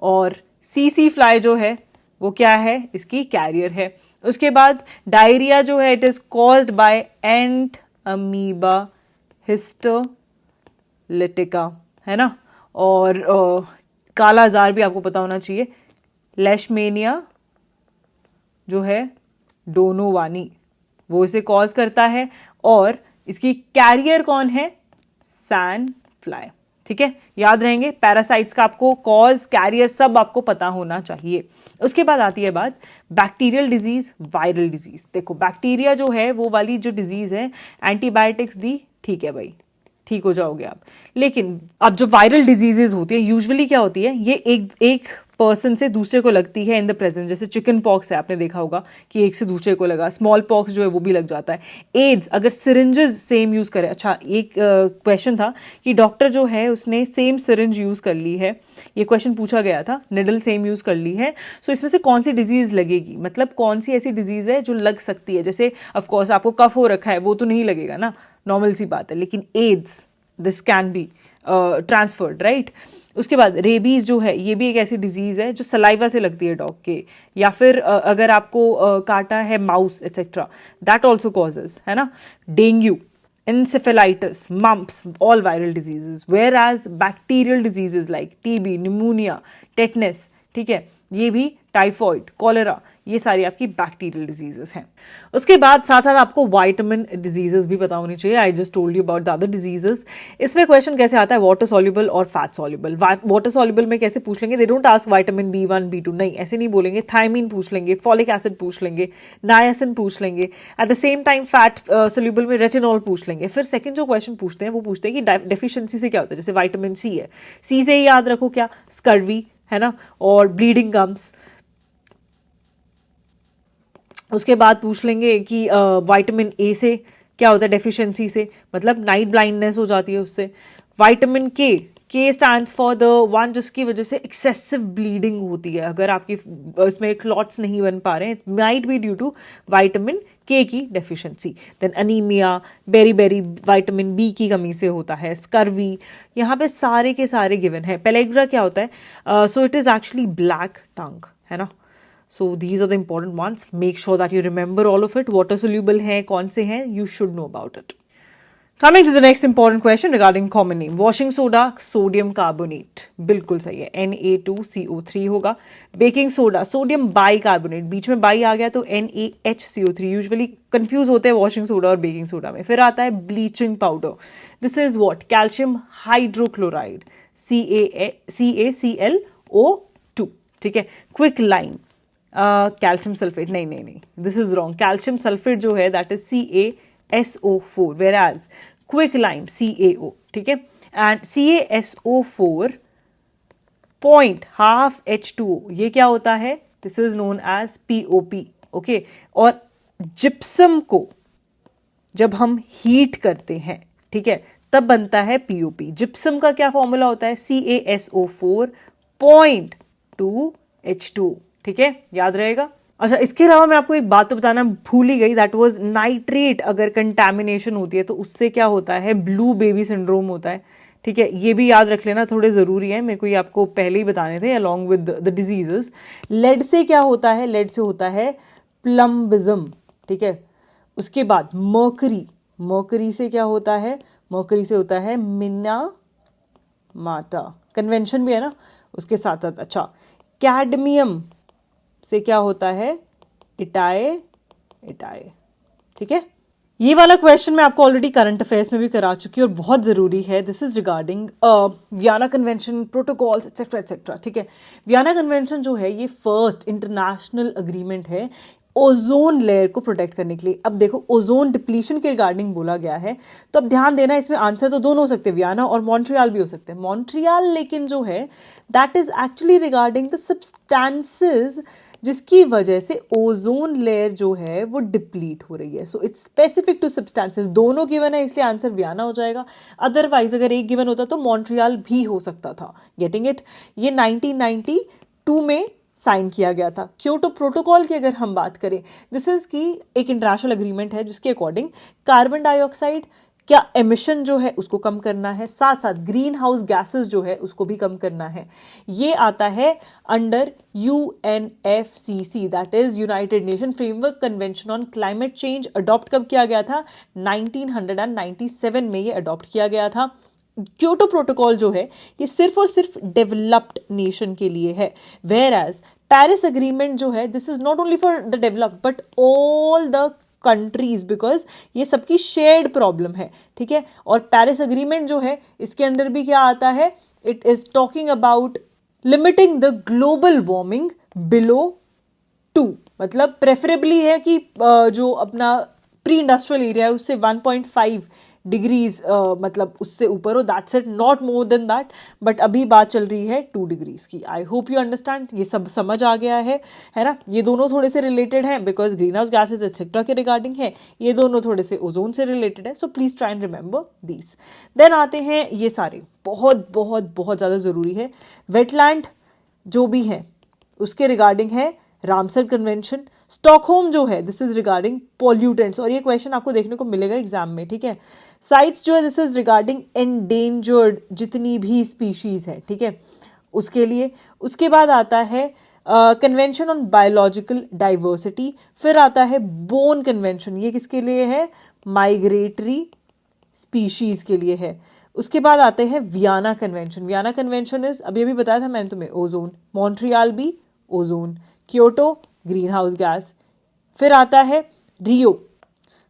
और सीसी फ्लाई जो है वो क्या है, इसकी कैरियर है। उसके बाद डायरिया जो है it is caused bye ant amoeba histolytica, है ना। और काला अजार भी आपको पता होना चाहिए, लेशमेनिया जो है डोनोवानी वो इसे कॉज करता है, और इसकी कैरियर कौन है, सैंड फ्लाई, ठीक है। याद रहेंगे पैरासाइट्स का आपको कॉज कैरियर सब आपको पता होना चाहिए। उसके बाद आती है बात बैक्टीरियल डिजीज, वायरल डिजीज। देखो बैक्टीरिया जो है वो वाली जो डिजीज है एंटीबायोटिक्स दी, ठीक है भाई ठीक हो जाओगे आप। लेकिन अब जो वायरल डिजीजेज होती है यूजुअली क्या होती है, ये एक पर्सन से दूसरे को लगती है इन द प्रेजेंस। जैसे चिकन पॉक्स है, आपने देखा होगा कि एक से दूसरे को लगा, स्मॉल पॉक्स जो है वो भी लग जाता है। एड्स अगर सिरिंजेस सेम यूज करे, अच्छा एक क्वेश्चन था कि डॉक्टर जो है उसने सेम सिरिंज यूज कर ली है, ये क्वेश्चन पूछा गया था, निडल सेम यूज कर ली है, सो इसमें से कौन सी डिजीज लगेगी, मतलब कौन सी ऐसी डिजीज है जो लग सकती है। जैसे ऑफकोर्स आपको कफ हो रखा है वो तो नहीं लगेगा ना, नॉर्मल सी बात है, लेकिन AIDS this can be transferred, right. उसके बाद रेबीज जो है ये भी एक ऐसी डिजीज है जो सलाइवा से लगती है डॉग के, या फिर अगर आपको काटा है mouse etcetera, that also causes, है ना। Dengue, encephalitis, mumps, all viral diseases, whereas bacterial diseases like TB, pneumonia, tetanus, ठीक है, ये भी टाइफॉइड, कॉलेरा, ये सारी आपकी बैक्टीरियल डिजीजेस हैं। उसके बाद साथ साथ आपको वाइटामिन डिजीजेस भी पता होनी चाहिए। I just told you about the other diseases. इसमें क्वेश्चन कैसे आता है, वाटर सॉल्युबल और फैट सॉल्युबल। वाटर सॉल्युबल में कैसे पूछ लेंगे, they don't ask vitamin B1 B2, नहीं ऐसे नहीं बोलेंगे। थायमीन पूछ लेंगे, फॉलिक एसिड पूछ लेंगे, नायासिन पूछ लेंगे। Eight the same time fat soluble में रेटिनॉल पूछ लेंगे। फिर सेकंड जो क्वेश्चन पूछते हैं वो पूछते हैं कि डेफिशिएंसी से क्या होता है, जैसे विटामिन सी है, सी से ही याद रखो क्या, स्कर्वी, है ना, और ब्लीडिंग गम्स। उसके बाद पूछ लेंगे कि विटामिन ए से क्या होता है डेफिशिएंसी से, मतलब नाइट ब्लाइंडनेस हो जाती है उससे। विटामिन के स्टैंड्स फॉर द वन जिसकी वजह से एक्सेसिव ब्लीडिंग होती है, अगर आपकी इसमें क्लॉट्स नहीं बन पा रहे हैं, it might be due to vitamin K की deficiency, then anaemia, beriberi vitamin B की कमी से होता है, स्कर्वी, यहाँ पे सारे के सारे गिवन है। पेलेग्रा क्या होता है? So it is actually black tongue, है ना। So these are the important ones, make sure that you remember all of it. Water soluble है, कौन से हैं, you should know about it. Coming to the next important question regarding common name. Washing soda, sodium carbonate. बिल्कुल सही है, Na2CO3 होगा। Baking soda, sodium bicarbonate, बीच में by आ गया तो NaHCO3। यूजुअली कंफ्यूज होते हैं वॉशिंग सोडा और बेकिंग सोडा में। फिर आता है bleaching powder, this is what, calcium hydrochloride, CaClO2, ठीक है। क्विक लाइम, कैल्शियम सल्फेट, नहीं, this is wrong. Calcium sulphate जो है that is CaSO4, whereas quick lime CaO, ठीक है। And CaSO4 point half H2O, ये क्या होता है? This is known as POP, okay. और जिप्सम को जब हम हीट करते हैं, ठीक है, तब बनता है POP। जिप्सम का क्या फॉर्मूला होता है? CaSO4.2H2O, ठीक है, याद रहेगा। अच्छा, इसके अलावा मैं आपको एक बात तो बताना भूल ही गई, दैट वाज नाइट्रेट अगर कंटैमिनेशन होती है तो उससे क्या होता है? ब्लू बेबी सिंड्रोम होता है, ठीक है। ये भी याद रख लेना, थोड़े ज़रूरी है, मेरे को ये आपको पहले ही बताने थे along with the diseases. Lead से क्या होता है? लेड से होता है प्लम्बिज्म, ठीक है। उसके बाद मर्करी, मर्करी से क्या होता है? मर्करी से होता है मिना माटा, कन्वेंशन भी है ना उसके साथ साथ। अच्छा, कैडमियम से क्या होता है? इटाए, ठीक है। ये वाला क्वेश्चन मैं आपको ऑलरेडी करंट अफेयर्स में भी करा चुकी हूँ और बहुत ज़रूरी है। This is regarding Vienna convention, protocols etcetera etcetera, ठीक है। वियना कन्वेंशन जो है ये फर्स्ट इंटरनेशनल अग्रीमेंट है ओजोन लेयर को प्रोटेक्ट करने के लिए। अब देखो, ओजोन डिप्लीशन के रिगार्डिंग बोला गया है, तो अब ध्यान देना, इसमें आंसर तो दोनों हो सकते हैं, वियना और मॉन्ट्रियल भी हो सकते हैं। मॉन्ट्रियल लेकिन जो है that is actually regarding the substances जिसकी वजह से ओजोन लेयर जो है वो डिप्लीट हो रही है। So it's specific to substances, दोनों गिवन है इसलिए आंसर वियना हो जाएगा। अदरवाइज अगर एक गिवन होता तो मॉन्ट्रियल भी हो सकता था। Getting it? ये 1992 में साइन किया गया था। क्योटो प्रोटोकॉल की अगर हम बात करें, दिस इज की एक इंटरनेशनल अग्रीमेंट है जिसके अकॉर्डिंग कार्बन डाइऑक्साइड क्या एमिशन जो है उसको कम करना है, साथ साथ ग्रीन हाउस गैसेस जो है उसको भी कम करना है। ये आता है under UNFCC, that is United nation framework convention on climate change. Adopt कब किया गया था? 1997 में ये अडॉप्ट किया गया था। क्योटो प्रोटोकॉल जो है ये सिर्फ और सिर्फ डेवलप्ड नेशन के लिए है, वेयर एज पेरिस अग्रीमेंट जो है this is not only for the developed but all the countries, because ये सबकी शेयर्ड प्रॉब्लम है, ठीक है। और पेरिस अग्रीमेंट जो है इसके अंदर भी क्या आता है? It is talking about limiting the global warming below 2, मतलब प्रेफरेबली है कि जो अपना प्री इंडस्ट्रियल एरिया है उससे 1.5 डिग्रीज मतलब उससे ऊपर हो, that's it, not more than that. But अभी बात चल रही है 2 डिग्रीज की। आई होप यू अंडरस्टैंड, ये सब समझ आ गया है ना। ये दोनों थोड़े से रिलेटेड हैं because green house gases etcetera के रिगार्डिंग है, ये दोनों थोड़े से ओजोन से रिलेटेड है। So please try and remember these. देन आते हैं ये सारे बहुत बहुत बहुत ज़्यादा ज़रूरी है, वेटलैंड जो भी है उसके रिगार्डिंग है रामसर कन्वेंशन। स्टॉकहोम जो है दिस इज रिगार्डिंग पॉल्यूटेंट्स, और ये क्वेश्चन आपको देखने को मिलेगा एग्जाम में, ठीक है। साइट्स जो है दिस इज रिगार्डिंग एंडेंजर्ड जितनी भी स्पीशीज है, ठीक है, उसके लिए। उसके बाद आता है कन्वेंशन ऑन बायोलॉजिकल डाइवर्सिटी, फिर आता है बोन कन्वेंशन, ये किसके लिए है? माइग्रेटरी स्पीशीज के लिए है। उसके बाद आते हैं Vienna convention. Vienna convention is अभी अभी बताया था मैंने तुम्हें, ओजोन। मॉन्ट्रियल भी ozone, Kyoto green house gas. फिर आता है Rio,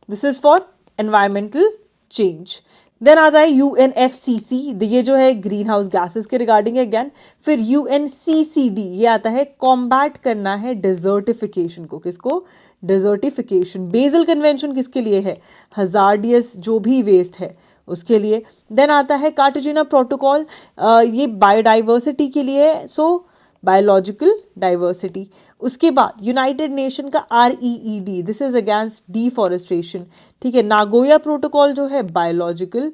this is for environmental change. Then आता है UNFCC, ये जो है ग्रीन हाउस गैसेस के रिगार्डिंग है अगेन। फिर UNCCD, ये आता है कॉम्बैट करना है डिजर्टिफिकेशन को, किसको? डिजर्टिफिकेशन। बेजल कन्वेंशन किसके लिए है? हजार्डियस जो भी वेस्ट है उसके लिए। देन आता है कार्टाजेना प्रोटोकॉल, ये बायोडाइवर्सिटी के लिए है, सो बायोलॉजिकल डाइवर्सिटी। उसके बाद यूनाइटेड नेशन का REED, this is against deforestation, ठीक है। नागोया प्रोटोकॉल जो है बायोलॉजिकल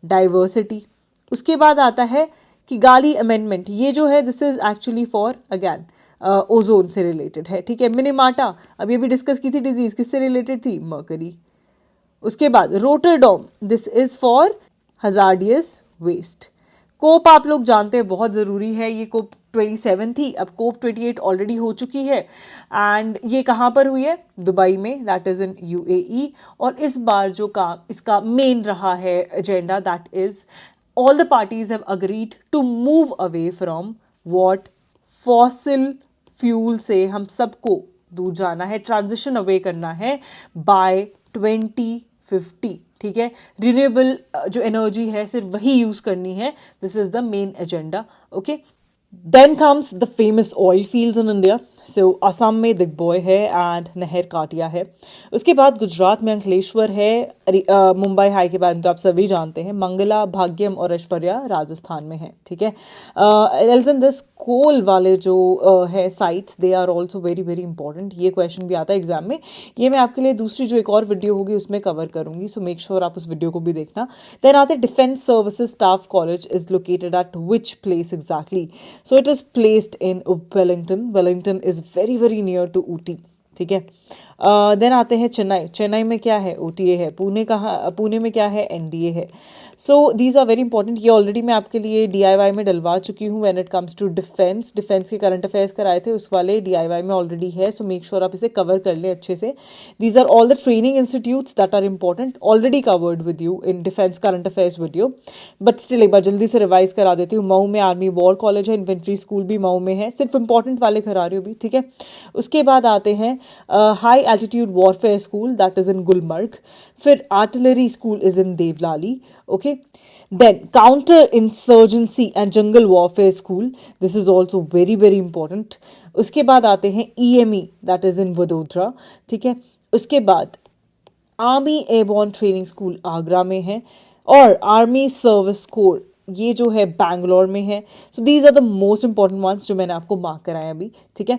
डाइवर्सिटी। उसके बाद आता है किगाली अमेंडमेंट, ये जो है this is actually for again ozone से रिलेटेड है, ठीक है। मिनीमाटा अभी अभी डिस्कस की थी डिजीज, किससे रिलेटेड थी, मर्करी। उसके बाद Rotterdam, this is for hazardous waste. COP आप लोग जानते हैं बहुत ज़रूरी है, ये कोप 27 थी, अब कोप 28 ऑलरेडी हो चुकी है। एंड ये कहाँ पर हुई है, दुबई में, दैट इज़ इन यूएई। और इस बार जो काम इसका मेन रहा है agenda, that is all the parties have agreed to move away from what, fossil fuel से हम सबको दूर जाना है, ट्रांजिशन अवे करना है बाय 2050, ठीक है। रिन्यूएबल जो एनर्जी है सिर्फ वही यूज करनी है, this is the main agenda, okay. Then comes the famous oil fields in India. So Assam में दिग्बॉय है एंड नहर काटिया है। उसके बाद गुजरात में अंकलेश्वर है। मुंबई हाई के बारे में तो आप सभी जानते हैं। मंगला, भाग्यम और ऐश्वर्या राजस्थान में है, ठीक है। एल्सन दिस कोल वाले जो है sites, they are also very very important. ये क्वेश्चन भी आता है एग्जाम में, ये मैं आपके लिए दूसरी जो एक और वीडियो होगी उसमें कवर करूंगी, सो मेक श्योर आप उस वीडियो को भी देखना। देन आते defence services staff college is located at which place exactly, so it is placed in Wellington. Wellington is very very near to Ooty, ठीक है। देन आते हैं चेन्नई। चेन्नई में क्या है, ओटीए है। पुणे में क्या है, एनडीए है। So these are very important. ये ऑलरेडी मैं आपके लिए डीआईवाई में डलवा चुकी हूँ when it comes to defence. Defence के करंट अफेयर्स कराए थे, उस वाले डीआईवाई में ऑलरेडी है, सो मेक श्योर आप इसे कवर कर लें अच्छे से। These are all the training institutes that are important, already covered with you in defence current affairs video, but still एक बार जल्दी से रिवाइज करा देती हूँ। मऊ में आर्मी वॉर कॉलेज है, इन्फेंट्री स्कूल भी मऊ में है, सिर्फ इंपॉर्टेंट वाले करा रही हूँ भी, ठीक है। उसके बाद आते हैं high altitude warfare school, that is in Gulmarg. फिर artillery school is in Devlali, okay. Then counter insurgency and jungle warfare school, this is also very very important. उसके बाद आते हैं EME, that is in Vadodara, ठीक है। उसके बाद army airborne training school Agra में है, और आर्मी सर्विस कोर ये जो है बैंगलोर में है। So these are the most important ones जो मैंने आपको मार्क कराया अभी, ठीक है।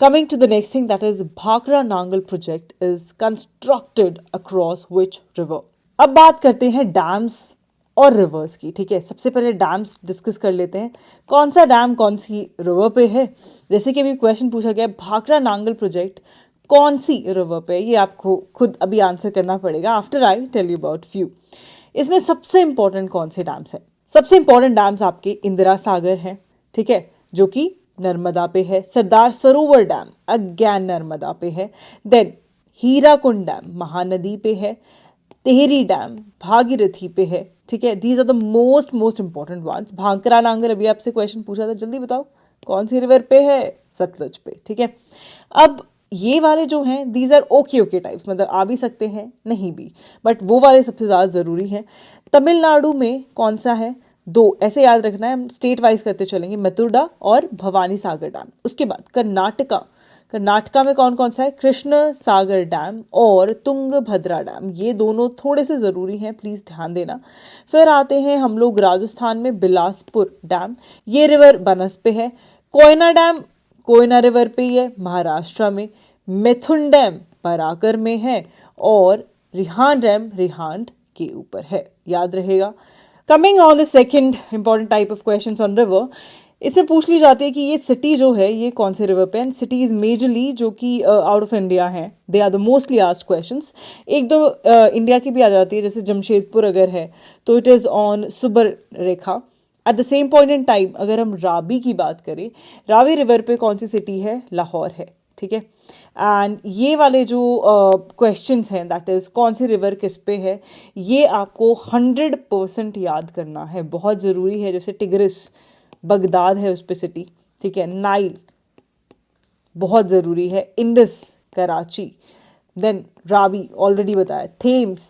Coming to the next thing, that is Bhakra Nangal project is constructed across which river. अब बात करते हैं डैम्स और रिवर्स की, ठीक है। सबसे पहले डैम्स डिस्कस कर लेते हैं, कौन सा डैम कौन सी रिवर पे है। जैसे कि अभी क्वेश्चन पूछा गया भाखड़ा नांगल प्रोजेक्ट कौन सी रिवर पे, ये आपको खुद अभी आंसर करना पड़ेगा after I tell you about few. इसमें सबसे इंपॉर्टेंट कौन से डैम्स हैं, सबसे इंपॉर्टेंट डैम्स आपके इंदिरा सागर है, ठीक है, जो कि नर्मदा पे है। सरदार सरोवर डैम अगेन नर्मदा पे है। देन हीराकुंड डैम महानदी पे है। टिहरी डैम भागीरथी पे है, ठीक है। These are the most important ones. Bhakra Nangal अभी आपसे क्वेश्चन पूछा था, जल्दी बताओ कौन सी रिवर पे है, सतलुज पे, ठीक है। अब ये वाले जो हैं दीज आर ओके टाइप्स, मतलब आ भी सकते हैं नहीं भी, बट वो वाले सबसे ज़्यादा ज़रूरी हैं। तमिलनाडु में कौन सा है, दो ऐसे याद रखना है, हम स्टेट वाइज करते चलेंगे, मथुरा और भवानी सागर डैम। उसके बाद कर्नाटका में कौन कौन सा है, कृष्ण सागर डैम और तुंगभद्रा डैम, ये दोनों थोड़े से ज़रूरी हैं, प्लीज़ ध्यान देना। फिर आते हैं हम लोग राजस्थान में बिलासपुर डैम, ये रिवर बनस पे है। कोयना डैम कोयना रिवर पे ही है महाराष्ट्र में। मिथुन डैम पराकर में है, और रिहान डैम रिहांड के ऊपर है, याद रहेगा। Coming on the second important type of question on river, इसमें पूछ ली जाती है कि ये सिटी जो है ये कौन से रिवर पे, एंड सिटीज मेजरली जो कि आउट ऑफ इंडिया हैं, they are the mostly asked questions. एक दो इंडिया की भी आ जाती है, जैसे जमशेदपुर अगर है तो it is on Subarnarekha. At the same point in time अगर हम रावी की बात करें, रावी रिवर पे कौन सी सिटी है, लाहौर है, ठीक है। एंड ये वाले जो क्वेश्चंस हैं, दैट इज कौन सी रिवर किस पे है, ये आपको 100% याद करना है, बहुत ज़रूरी है। जैसे टिग्रिस बगदाद है उस पे सिटी, ठीक है। नाइल बहुत ज़रूरी है। इंडस कराची। देन रावी ऑलरेडी बताया। थेम्स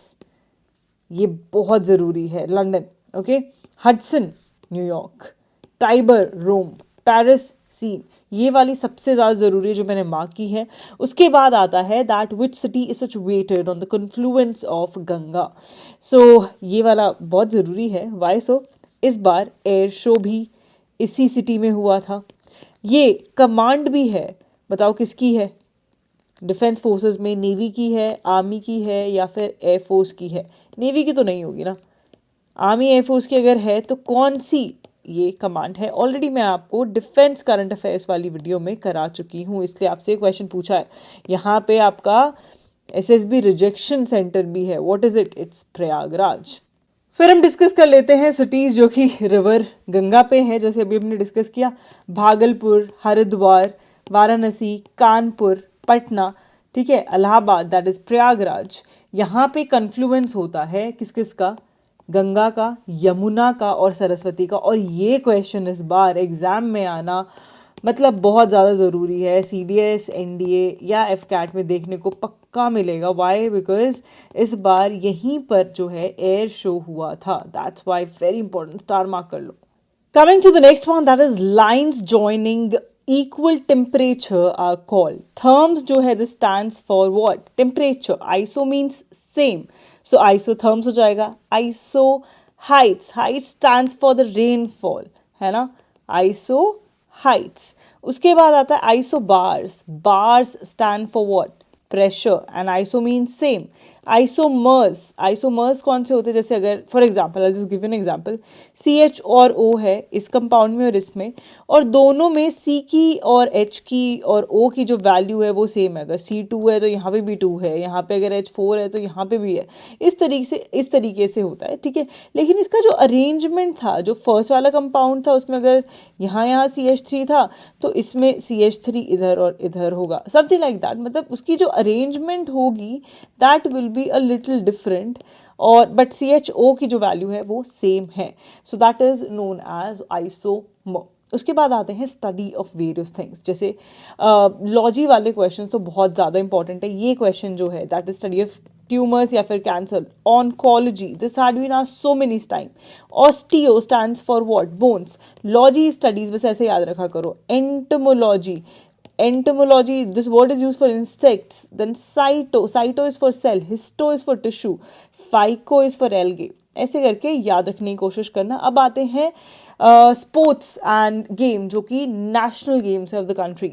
ये बहुत ज़रूरी है, London, okay. Hudson New York. Tiber Rome. Paris Seine, ये वाली सबसे ज़्यादा ज़रूरी है जो मैंने मार्क की है। उसके बाद आता है that which city is situated on the confluence of Ganga. So ये वाला बहुत ज़रूरी है। वाई सो, इस बार एयर शो भी इसी सिटी में हुआ था। ये कमांड भी है, बताओ किसकी है, डिफेंस फोर्सेस में, नेवी की है, आर्मी की है, या फिर एयरफोर्स की है। नेवी की तो नहीं होगी ना, आर्मी एयरफोर्स की अगर है तो कौन सी ये कमांड है। ऑलरेडी मैं आपको डिफेंस करंट अफेयर्स वाली वीडियो में करा चुकी हूँ, इसलिए आपसे क्वेश्चन पूछा है। यहाँ पे आपका एसएसबी रिजेक्शन सेंटर भी है। What is it? It's Prayagraj. फिर हम डिस्कस कर लेते हैं सिटीज जो कि रिवर गंगा पे है, जैसे अभी हमने डिस्कस किया। भागलपुर, हरिद्वार, वाराणसी, कानपुर, पटना, ठीक है, इलाहाबाद, दैट इज प्रयागराज। यहाँ पे कन्फ्लुएंस होता है किस किस का? गंगा का, यमुना का और सरस्वती का। और ये क्वेश्चन इस बार एग्जाम में आना मतलब बहुत ज़्यादा ज़रूरी है। CDS, NDA या FCAT में देखने को पक्का मिलेगा। वाई? बिकॉज इस बार यहीं पर जो है एयर शो हुआ था। That's why very important, star mark कर लो। Coming to the next one, that is lines joining equal temperature are called. Therms जो है this stands for what? Temperature. ISO means same. So isotherms हो जाएगा. ISO heights. Height stands for the rainfall. है ना? ISO heights. उसके बाद आता है ISO bars. Bars stand for what? Pressure. And ISO means same. Isomers. Isomers कौन से होते हैं? जैसे अगर for example, I just give an example, CH और O है इस कंपाउंड में और इसमें, और दोनों में C की और H की और O की जो वैल्यू है वो सेम है। अगर C2 है तो यहाँ पे भी 2 है, यहाँ पे अगर H4 है तो यहाँ पे भी है। इस तरीके से होता है, ठीक है। लेकिन इसका जो अरेंजमेंट था, जो फर्स्ट वाला कंपाउंड था, उसमें अगर यहाँ CH3 था तो इसमें CH3 इधर और इधर होगा, समथिंग लाइक दैट। मतलब उसकी जो अरेंजमेंट होगी that will be a little different, और बट CHO की जो वैल्यू है वो सेम है। So that is known as isomer. उसके बाद आते हैं स्टडी ऑफ वेरियस थिंग्स। जैसे लॉजी वाले क्वेश्चन तो बहुत ज़्यादा इंपॉर्टेंट है। ये क्वेश्चन जो है that is study of tumours या फिर cancer. Oncology, this had been asked so many time. Osteo stands for what? Bones. Logy studies, बस ऐसे याद रखा करो। Entomology, entomology, this word is used for insects. Then cyto is for cell, histo is for tissue, phyco is for algae. ऐसे करके याद रखने की कोशिश करना। अब आते हैं स्पोर्ट्स एंड गेम, जो कि नेशनल गेम्स है of the country.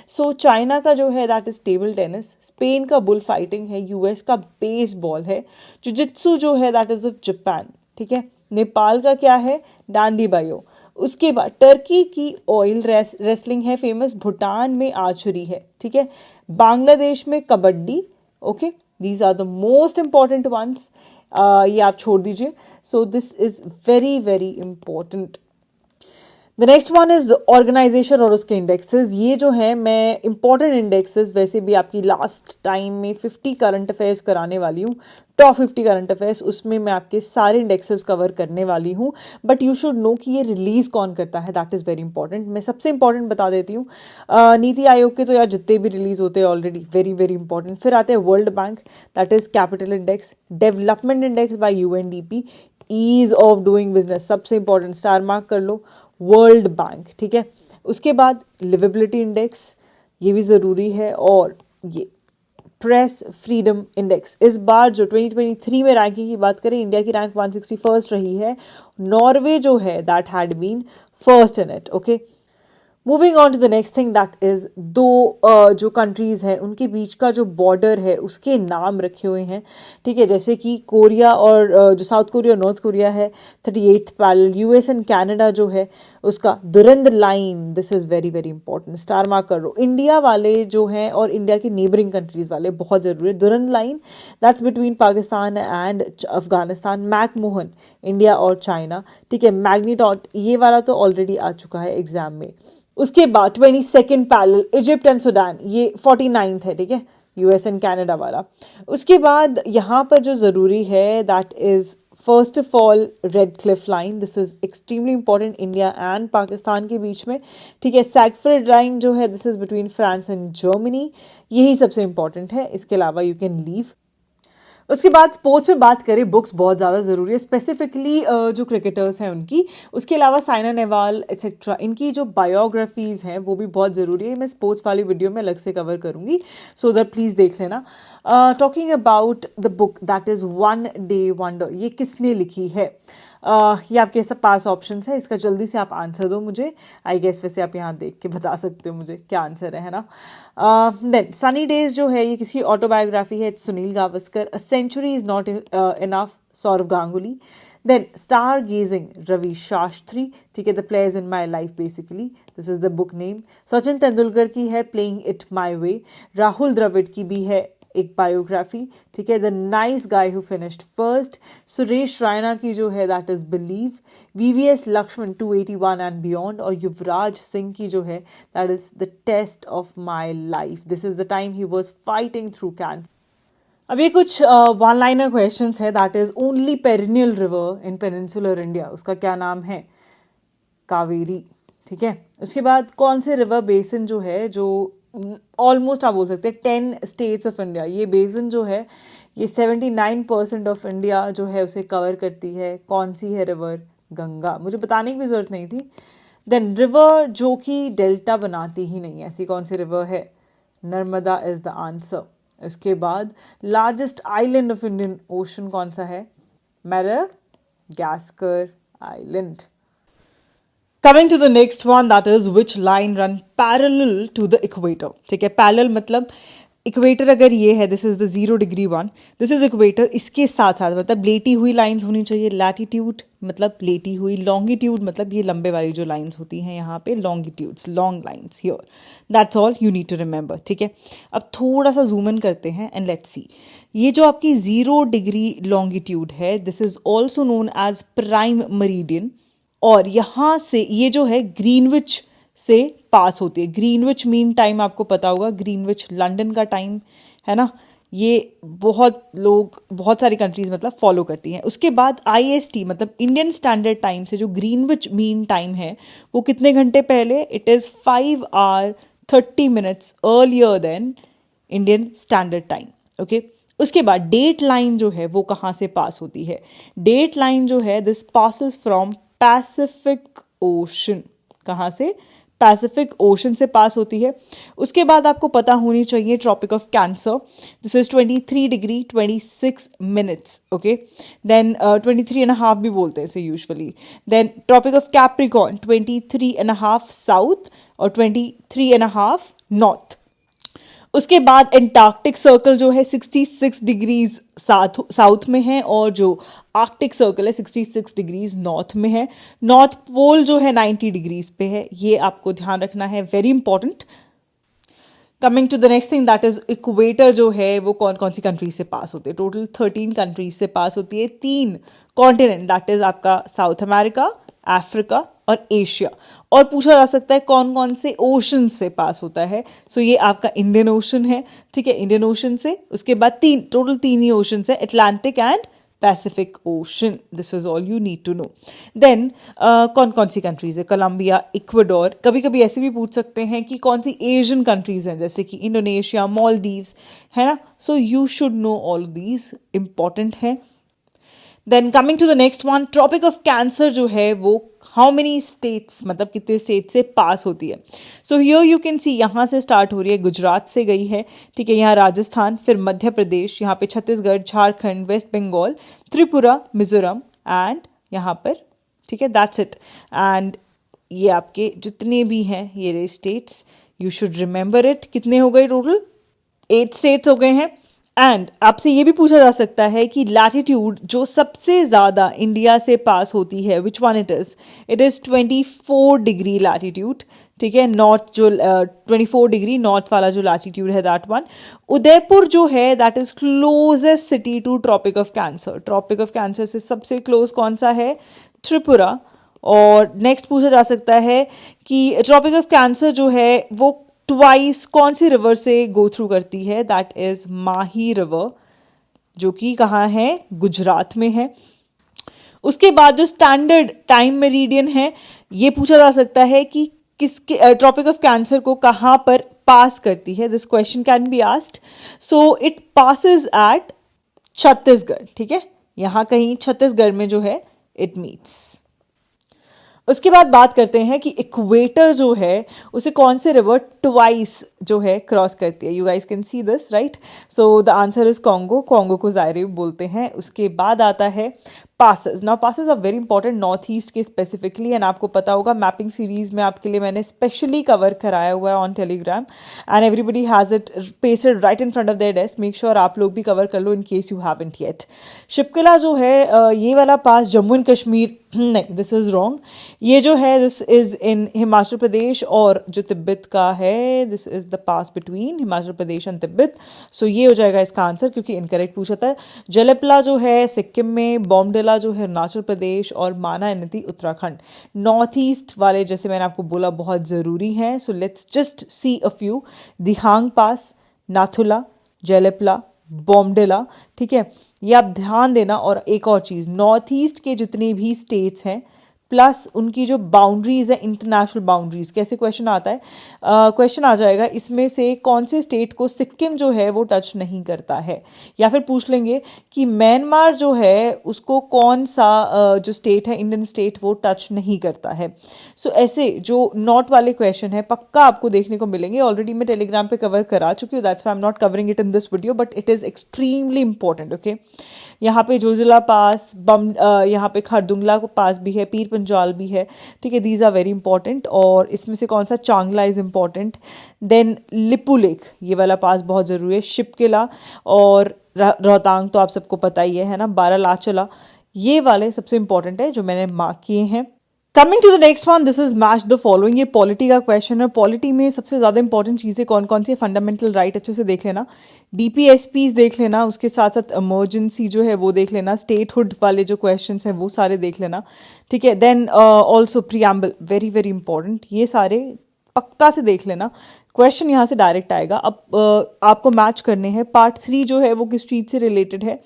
So China का जो है that is table tennis, Spain का बुल फाइटिंग है, US का बेसबॉल है, जुजित्सु जो है दैट इज ऑफ जापान, ठीक है। नेपाल का क्या है? डांडी बायो। उसके बाद टर्की की ऑयल रेसलिंग है फेमस, भूटान में आर्चरी है, ठीक है। बांग्लादेश में kabaddi, okay. These are the most important ones, ये आप छोड़ दीजिए। So this is very very important. The next one is organization और उसके इंडेक्सेस। ये जो है मैं इंपॉर्टेंट इंडेक्सेस वैसे भी आपकी लास्ट टाइम में 50 करंट अफेयर्स कराने वाली हूँ, टॉप 50 करंट अफेयर्स, उसमें मैं आपके सारे इंडेक्सेस कवर करने वाली हूँ। बट यू शुड नो कि ये रिलीज कौन करता है, दैट इज़ वेरी इंपॉर्टेंट। मैं सबसे इंपॉर्टेंट बता देती हूँ। नीति आयोग के तो यार जितने भी रिलीज होते हैं ऑलरेडी वेरी वेरी इंपॉर्टेंट। फिर आते हैं world bank, that is capital index, development index by UNDP, ease of doing business, सबसे इंपॉर्टेंट, स्टार मार्क कर लो, वर्ल्ड बैंक, ठीक है। उसके बाद लिवेबिलिटी इंडेक्स, ये भी ज़रूरी है। और ये प्रेस फ्रीडम इंडेक्स, इस बार जो 2023 में रैंकिंग की बात करें, इंडिया की रैंक 161st रही है। नॉर्वे जो है that had been first in it, okay. Moving on to the next thing, that is दो जो कंट्रीज हैं उनके बीच का जो बॉर्डर है उसके नाम रखे हुए हैं, ठीक है। जैसे कि कोरिया और जो साउथ कोरिया और नॉर्थ कोरिया है, 38th parallel. US and Canada जो है उसका Durand line, this is very very important, star mark कर लो। इंडिया वाले जो हैं और इंडिया की नेबरिंग कंट्रीज वाले बहुत जरूरी है। Durand line that's between Pakistan and Afghanistan, McMahon India और चाइना, ठीक है। मैग्नीटॉट ये वाला तो ऑलरेडी आ चुका है एग्जाम में। उसके बाद 22nd parallel Egypt and Sudan, ये 49th है, ठीक है, US एंड कनाडा वाला। उसके बाद यहाँ पर जो ज़रूरी है that is first of all red Cliff line, this is extremely important India and Pakistan के बीच में, ठीक है। सैगफ्रेड लाइन जो है this is between France and Germany, यही सबसे इंपॉर्टेंट है, इसके अलावा यू कैन लीव। उसके बाद स्पोर्ट्स में बात करें, बुक्स बहुत ज़्यादा ज़रूरी है, स्पेसिफिकली जो क्रिकेटर्स हैं उनकी। उसके अलावा साइना नेहवाल एक्सेट्रा, इनकी जो बायोग्राफीज़ हैं वो भी बहुत ज़रूरी है। मैं स्पोर्ट्स वाली वीडियो में अलग से कवर करूँगी, सो दैट प्लीज़ देख लेना। Talking about the book that is one day wonder, ये किसने लिखी है? ये आपके सब पास ऑप्शन है, इसका जल्दी से आप आंसर दो मुझे। आई गेस वैसे आप यहाँ देख के बता सकते हो मुझे क्या आंसर है ना। देन सनी डेज जो है ये किसी ऑटोबायोग्राफी है, Sunil Gavaskar. A century is not enough, Sourav Ganguly. Then star gazing Ravi Shastri, ठीक है, the players in my life basically, this is the book name. Sachin Tendulkar की है playing it my way. Rahul Dravid की भी है एक बायोग्राफी, ठीक है, the nice guy who finished first. Suresh Raina की जो है that is believe. VVS Laxman 281 and beyond. और युवराज सिंह की जो है that is the test of my life, this is the time he was fighting through cancer. अब ये कुछ वन लाइनर क्वेश्चंस है, that is only perennial river in peninsular India, उसका क्या नाम है? कावेरी, ठीक है। उसके बाद कौन से रिवर बेसिन जो है, जो ऑलमोस्ट आप बोल सकते हैं 10 स्टेट्स ऑफ इंडिया, ये बेसिन जो है ये 79% ऑफ इंडिया जो है उसे कवर करती है। कौन सी है रिवर? गंगा, मुझे बताने की भी जरूरत नहीं थी। देन रिवर जो कि डेल्टा बनाती ही नहीं, ऐसी कौन सी रिवर है? Narmada is the answer. इसके बाद largest island of Indian ocean कौन सा है? Madagascar island. Coming to the next one, that is which line run parallel to the equator, ठीक है। पैरेलल मतलब इक्वेटर अगर ये है, this is the 0 degree one, this is equator, इसके साथ साथ मतलब लेटी हुई लाइंस होनी चाहिए। लैटिट्यूड मतलब लेटी हुई, लॉन्गिट्यूड मतलब ये लंबे वाली जो लाइंस होती हैं यहाँ पे, longitudes, long lines here, that's all you need to remember, ठीक है। अब थोड़ा सा जूम इन करते हैं एंड लेट्स सी, ये जो आपकी 0 डिग्री लॉन्गिट्यूड है, this is also known as prime meridian. और यहाँ से ये जो है ग्रीनविच से पास होती है। ग्रीनविच मीन टाइम आपको पता होगा, ग्रीनविच लंदन का टाइम है ना, ये बहुत लोग, बहुत सारी कंट्रीज मतलब फॉलो करती हैं। उसके बाद IST मतलब इंडियन स्टैंडर्ड टाइम से जो ग्रीनविच मीन टाइम है वो कितने घंटे पहले? It is 5 hours 30 minutes earlier than Indian standard time, okay. उसके बाद डेट लाइन जो है वो कहाँ से पास होती है? डेट लाइन जो है this passes from Pacific ocean. कहाँ से? पैसिफिक ओशन से पास होती है। उसके बाद आपको पता होनी चाहिए tropic of cancer, this is 23 degree 26 minutes, okay. Then 23.5 भी बोलते हैं इसे usually. Then tropic of capricorn 23.5 south और 23.5 नॉर्थ। उसके बाद एंटार्क्टिक सर्कल जो है 66 डिग्रीज साउथ में है, और जो आर्कटिक सर्कल है 66 डिग्रीज नॉर्थ में है। नॉर्थ पोल जो है 90 डिग्रीज पे है, ये आपको ध्यान रखना है, very important. Coming to the next thing, that is equator जो है वो कौन कौन सी कंट्रीज से पास होती है? टोटल 13 कंट्रीज से पास होती है। 3 कॉन्टिनेंट, दैट इज आपका साउथ अमेरिका, अफ्रीका और एशिया। और पूछा जा सकता है कौन कौन से ओशन से पास होता है, सो ये आपका इंडियन ओशन है, ठीक है, इंडियन ओशन से। उसके बाद टोटल 3 ही ओशन है, Atlantic and Pacific ocean, this is all you need to know. Then कौन कौन सी कंट्रीज है? Colombia, Ecuador. कभी कभी ऐसे भी पूछ सकते हैं कि कौन सी एशियन कंट्रीज हैं, जैसे कि इंडोनेशिया, मालदीव्स, है ना। So you should know all these, important है। Then coming to the next one, tropic of cancer जो है वो हाउ मेनी स्टेट्स, मतलब कितने स्टेट से पास होती है? सो हियर यू कैन सी, यहाँ से स्टार्ट हो रही है, गुजरात से गई है, ठीक है, यहाँ राजस्थान, फिर मध्य प्रदेश, यहाँ पे छत्तीसगढ़, झारखंड, वेस्ट बंगाल, त्रिपुरा, मिजोरम एंड यहाँ पर, ठीक है, दैट्स इट। एंड ये आपके जितने भी हैं ये रहे states, you should remember it. कितने हो गए टोटल? 8 स्टेट्स हो गए हैं। एंड आपसे ये भी पूछा जा सकता है कि लैटिट्यूड जो सबसे ज़्यादा इंडिया से पास होती है, which one it is 24 degree latitude, ठीक है। नॉर्थ जो 24 डिग्री नॉर्थ वाला जो लैटिट्यूड है दैट वन। उदयपुर जो है that is closest city to tropic of cancer. Tropic of cancer से सबसे क्लोज कौन सा है? त्रिपुरा। और नेक्स्ट पूछा जा सकता है कि ट्रॉपिक ऑफ कैंसर जो है वो ट्वाइस कौन सी रिवर से गो थ्रू करती है? दैट इज माही रिवर, जो कि कहाँ है? गुजरात में है। उसके बाद जो स्टैंडर्ड टाइम मेरिडियन है, ये पूछा जा सकता है कि किसके ट्रॉपिक ऑफ कैंसर को कहाँ पर पास करती है। This question can be asked. So it passes at Chhattisgarh, ठीक है, यहाँ कहीं छत्तीसगढ़ में जो है इट मीट्स। उसके बाद बात करते हैं कि इक्वेटर जो है उसे कौन से रिवर ट्वाइस जो है क्रॉस करती है। You guys can see this, right? So the answer is Congo. Congo को जायरे बोलते हैं। उसके बाद आता है passes. Now passes are very important north east के स्पेसिफिकली, एंड आपको पता होगा मैपिंग सीरीज में आपके लिए मैंने स्पेशली कवर कराया हुआ है on Telegram, and everybody has it pasted right in front of their desk. Make sure आप लोग भी कवर कर लो in case you haven't yet. Shipkila जो है ये वाला पास जम्मू एंड कश्मीर, नहीं दिस इज रॉन्ग। ये जो है this is in Himachal Pradesh, और जो तिब्बत का है this is the pass between Himachal Pradesh and Tibet. So ये हो जाएगा इसका आंसर, क्योंकि इनकरेक्ट पूछा था। जलेपला जो है सिक्किम में, बॉम्बडिला जो है अरुणाचल प्रदेश, और मानानदी उत्तराखंड। नॉर्थ ईस्ट वाले जैसे मैंने आपको बोला बहुत ज़रूरी हैं। So let's just see a few. Dihang pass, Nathula, Jelepla, Bomdila, ठीक है, ये आप ध्यान देना। और एक और चीज़, नॉर्थ ईस्ट के जितने भी स्टेट्स हैं प्लस उनकी जो बाउंड्रीज है, इंटरनेशनल बाउंड्रीज, कैसे क्वेश्चन आता है, क्वेश्चन आ जाएगा इसमें से कौन से स्टेट को सिक्किम जो है वो टच नहीं करता है, या फिर पूछ लेंगे कि म्यांमार जो है उसको कौन सा जो स्टेट है, इंडियन स्टेट, वो टच नहीं करता है। सो ऐसे जो नॉट वाले क्वेश्चन है पक्का आपको देखने को मिलेंगे। ऑलरेडी मैं टेलीग्राम पे कवर करा चुकी हूँ, that's why I am not covering it in this video, but it is extremely important. Okay, यहाँ पे जोजिला पास, यहाँ पे खरदुंगला पास भी है, पीर पंजाल भी है, ठीक है, दीज आर वेरी इंपॉर्टेंट। और इसमें से कौन सा, Changla is important. Then Lipulekh, ये वाला पास बहुत ज़रूरी है। शिपकिला और रोहतांग तो आप सबको पता ही है ना, बारालाचला, ये वाले सबसे इंपॉर्टेंट है जो मैंने मार्क किए हैं। Coming to the next one, this is match the following. ये पॉलिटी का क्वेश्चन है। पॉलिटी में सबसे ज़्यादा इंपॉर्टेंट चीज़ें कौन कौन सी है, फंडामेंटल राइट अच्छे से देख लेना, डीपीएसपीज देख लेना, उसके साथ साथ इमरजेंसी जो है वो देख लेना, स्टेटहुड वाले जो क्वेश्चंस हैं वो सारे देख लेना, ठीक है। Then also preamble, very very important, ये सारे पक्का से देख लेना। क्वेश्चन यहाँ से डायरेक्ट आएगा। अब आपको मैच करने हैं। पार्ट 3 जो है वो किस चीज़ से रिलेटेड है,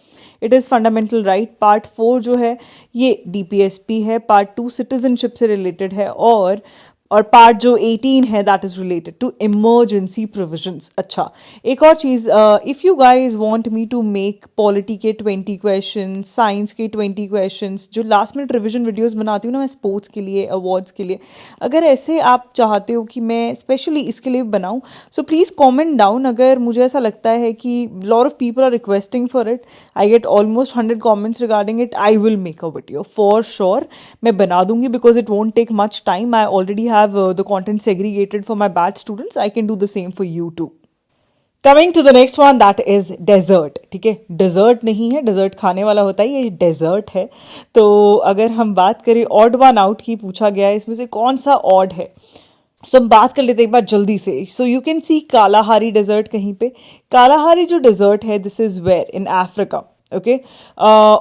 it is fundamental right. Part 4 जो है ये डीपीएसपी है। पार्ट 2 सिटीजनशिप से रिलेटेड है, और पार्ट जो 18 है that is related to emergency provisions. अच्छा, एक और चीज़, if you guys want me to make polity के 20 क्वेश्चन, साइंस के 20 क्वेश्चंस, जो लास्ट मिनट रिवीजन वीडियोस बनाती हूँ ना मैं स्पोर्ट्स के लिए, अवार्ड्स के लिए, अगर ऐसे आप चाहते हो कि मैं स्पेशली इसके लिए बनाऊँ, सो प्लीज़ कॉमेंट डाउन। अगर मुझे ऐसा लगता है कि lot of people are requesting for it, I get almost 100 comments regarding it, I will make a video for sure. मैं बना दूंगी, because it won't take much time. I already have the content segregated for my batch students. I can do the same for you too. Coming to the next one, that is dessert. ठीक है, desert नहीं है, desert खाने वाला होता है, ये desert है। तो अगर हम बात करें ऑड वन आउट की, पूछा गया है इसमें से कौन सा ऑड है। सो हम बात कर लेते हैं एक बार जल्दी से। So you can see Kalahari desert कहीं पे। कालाहारी जो डेजर्ट है this is where in Africa. Okay,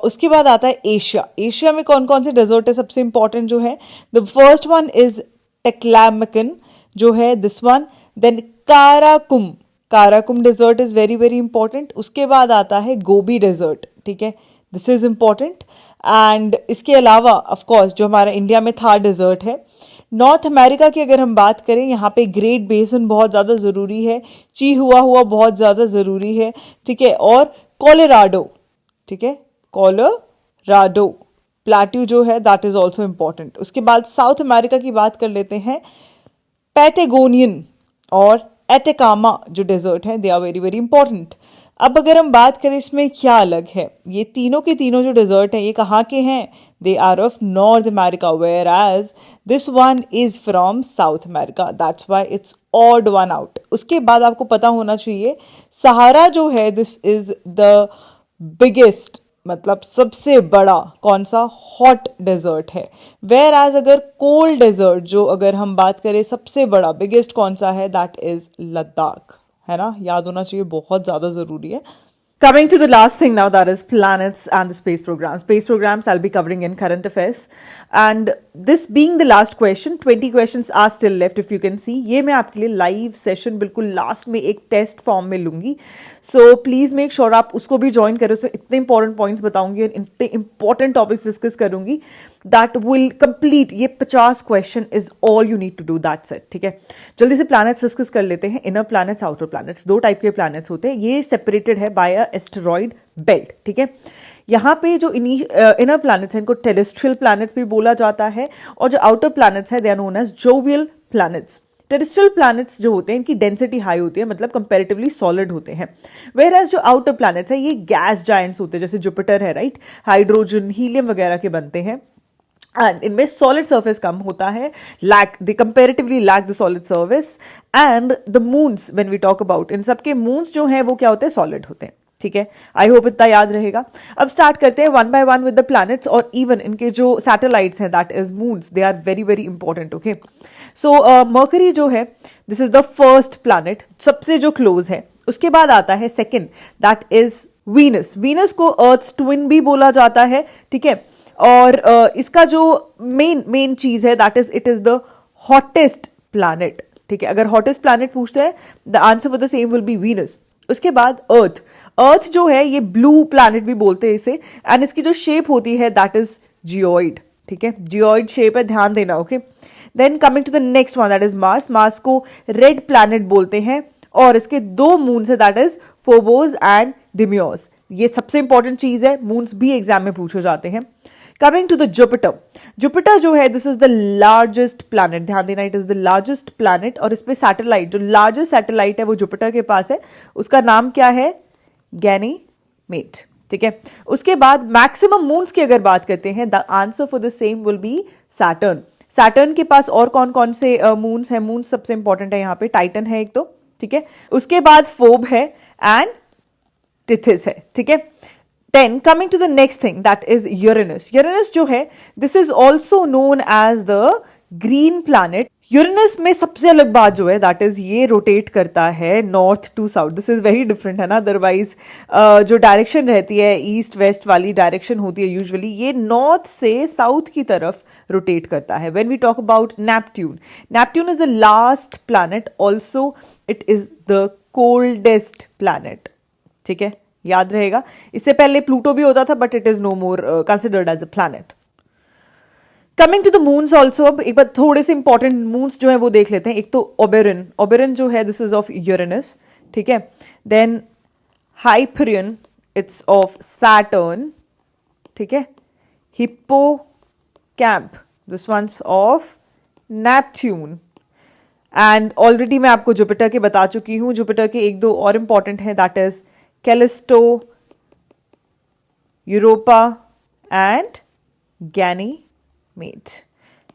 उसके बाद आता है एशिया। एशिया में कौन कौन से डेजर्ट है सबसे इंपॉर्टेंट जो है, the first one is Taklamakan जो है this one. Then Karakum, Karakum desert is very very important. उसके बाद आता है गोबी डेजर्ट, ठीक है, दिस इज इंपॉर्टेंट। एंड इसके अलावा ऑफ कोर्स जो हमारा इंडिया में थार डेजर्ट है। नॉर्थ अमेरिका की अगर हम बात करें, यहाँ पे ग्रेट बेसन बहुत ज़्यादा ज़रूरी है, ची हुआ हुआ बहुत ज़्यादा ज़रूरी है, ठीक है, और कोलोराडो, ठीक है, कोलोराडो प्लेट्यू जो है दैट इज ऑल्सो इंपॉर्टेंट। उसके बाद साउथ अमेरिका की बात कर लेते हैं, पैटागोनियन और एटेकामा जो डेजर्ट है they are very very important. अब अगर हम बात करें इसमें क्या अलग है, ये तीनों के तीनों जो डेजर्ट हैं ये कहाँ के हैं, they are of North America, whereas this one is from South America, that's why it's odd one out. उसके बाद आपको पता होना चाहिए सहारा जो है दिस इज द बिगेस्ट, मतलब सबसे बड़ा कौन सा हॉट डेजर्ट है। वेयर एज अगर कोल्ड डेजर्ट जो अगर हम बात करें सबसे बड़ा बिगेस्ट कौन सा है, दैट इज लद्दाख, है ना, याद होना चाहिए, बहुत ज़्यादा ज़रूरी है। Coming to the last thing now, that is planets and the space programs. Space programs I'll be covering in current affairs. And this being the last question, 20 questions are still left if you can see. ये मैं आपके लिए live session बिल्कुल last में एक test form में लूँगी. So please make sure आप उसको भी ज्वाइन करें. उसमें इतने इंपॉर्टेंट पॉइंट्स बताऊंगी और इतने इंपॉर्टेंट टॉपिक्स डिस्कस करूंगी दैट विल कंप्लीट. ये 50 question is all you need to do, that's it. ठीक है, जल्दी से प्लैनेट्स डिस्कस कर लेते हैं. इनर प्लैनेट्स, आउटर प्लैनेट्स, दो टाइप के प्लैनेट्स होते हैं. ये सेपरेटेड है बाय अ एस्टेरॉइड बेल्ट. ठीक है, यहाँ पे जो इनर प्लैनेट्स हैं इनको टेरेस्ट्रियल प्लैनेट्स भी बोला जाता है और जो आउटर प्लैनेट्स है they are known as jovian planets. Terrestrial planets जो होते हैं इनकी डेंसिटी हाई होती है, मतलब कंपैरेटिवली सॉलिड होते हैं। वेयर एज जो आउटर प्लैनेट्स है ये गैस जायंट्स होते हैं, जैसे जुपिटर है, राइट, हाइड्रोजन हीलियम वगैरह के बनते हैं, एंड इनमें सॉलिड सर्फेस कम होता है, lack they comparatively lack the solid surface. And the moons when we talk about, इन सबके मून्स जो हैं वो क्या होते हैं, सॉलिड होते हैं। ठीक है, आई होप इतना याद रहेगा। अब स्टार्ट करते हैं one by one with the planets, और इवन इनके जो सैटेलाइट्स हैं that is moons, they are very very important. Okay, so Mercury जो है this is the first planet, सबसे जो क्लोज है। उसके बाद आता है second, that is Venus. Venus को अर्थ ट्विन भी बोला जाता है, ठीक है। और इसका जो मेन चीज है that is it is the hottest planet, ठीक है। अगर हॉटेस्ट प्लैनेट पूछते हैं the answer for the same will be Venus. उसके बाद अर्थ, अर्थ जो है ये ब्लू प्लैनेट भी बोलते हैं इसे, एंड इसकी जो शेप होती है दैट इज जियोइड, ठीक है, जियोइड शेप है, ध्यान देना। Okay, then coming to the next one that is Mars. Mars को रेड प्लैनेट बोलते हैं, और इसके दो मून्स है that is Phobos and Deimos. ये सबसे इंपॉर्टेंट चीज है, मून्स भी एग्जाम में पूछे जाते हैं। Coming to the Jupiter, Jupiter जो है this is the largest planet, ध्यान देना, it is the largest planet. और इस पे सैटेलाइट, जो लार्जेस्ट सैटेलाइट है वो जुपिटर के पास है, उसका नाम क्या है, गैनीमेड, ठीक है। उसके बाद मैक्सिमम मून्स की अगर बात करते हैं the answer for the same will be Saturn. Saturn के पास और कौन कौन से मून्स हैं, मून्स सबसे इंपॉर्टेंट है यहाँ पे, टाइटन है एक तो, ठीक है। उसके बाद फोब है एंड टिथिस है, ठीक है। Then coming to the next thing that is Uranus. Uranus जो है this is also known as the green planet. Uranus में सबसे अलग बात जो है दैट इज ये रोटेट करता है north to south. This is very different है ना, अदरवाइज जो डायरेक्शन रहती है ईस्ट वेस्ट वाली डायरेक्शन होती है यूजुअली, ये नॉर्थ से साउथ की तरफ रोटेट करता है। When we talk about Neptune, Neptune is the last planet, also it is the coldest planet, ठीक है, याद रहेगा। इससे पहले प्लूटो भी होता था but it is no more considered as a planet. Coming to the moons also, अब एक बार थोड़े से इंपॉर्टेंट मून्स जो है वो देख लेते हैं। एक तो ओबेरन, ओबेरन जो है दिस इज ऑफ यूरेनस, ठीक है। Then Hyperion, it's of Saturn, ठीक है। Hippocamp, this one's of Neptune. And already मैं आपको जुपिटर के बता चुकी हूं, जुपिटर के एक दो और इंपॉर्टेंट है that is Callisto, Europa and Ganymede.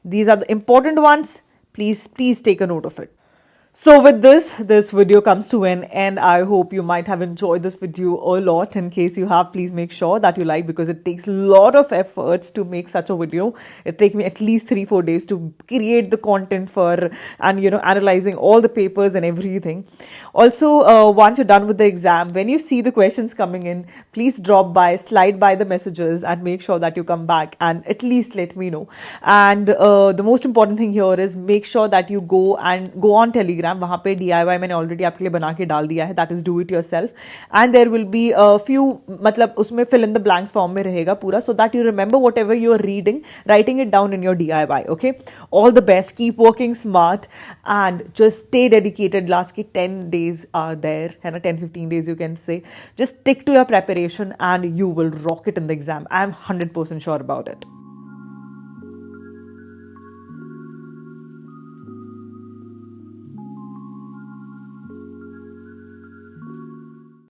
These are the important ones. Please take a note of it. So with this video comes to an end. I hope you might have enjoyed this video a lot. In case you have, please make sure that you like, because it takes a lot of efforts to make such a video. It takes me at least 3-4 days to create the content for, and analyzing all the papers and everything. Also, once you're done with the exam, when you see the questions coming in, please drop by, slide by the messages, and make sure that you come back and at least let me know. And the most important thing here is make sure that you go on Telegram. वहां पे DIY मैंने already आपके लिए बना के डाल दिया है, that is do it yourself, and there will be few, मतलब उसमें fill in the blanks form में रहेगा पूरा, so that you remember whatever you are reading, writing it down in your DIY. Okay, all the best, keep working smart and just stay dedicated. Last के 10 days are there, है ना, 10-15 days you can say. Just stick to your preparation and you will rock it in the exam. I am 100% sure about it.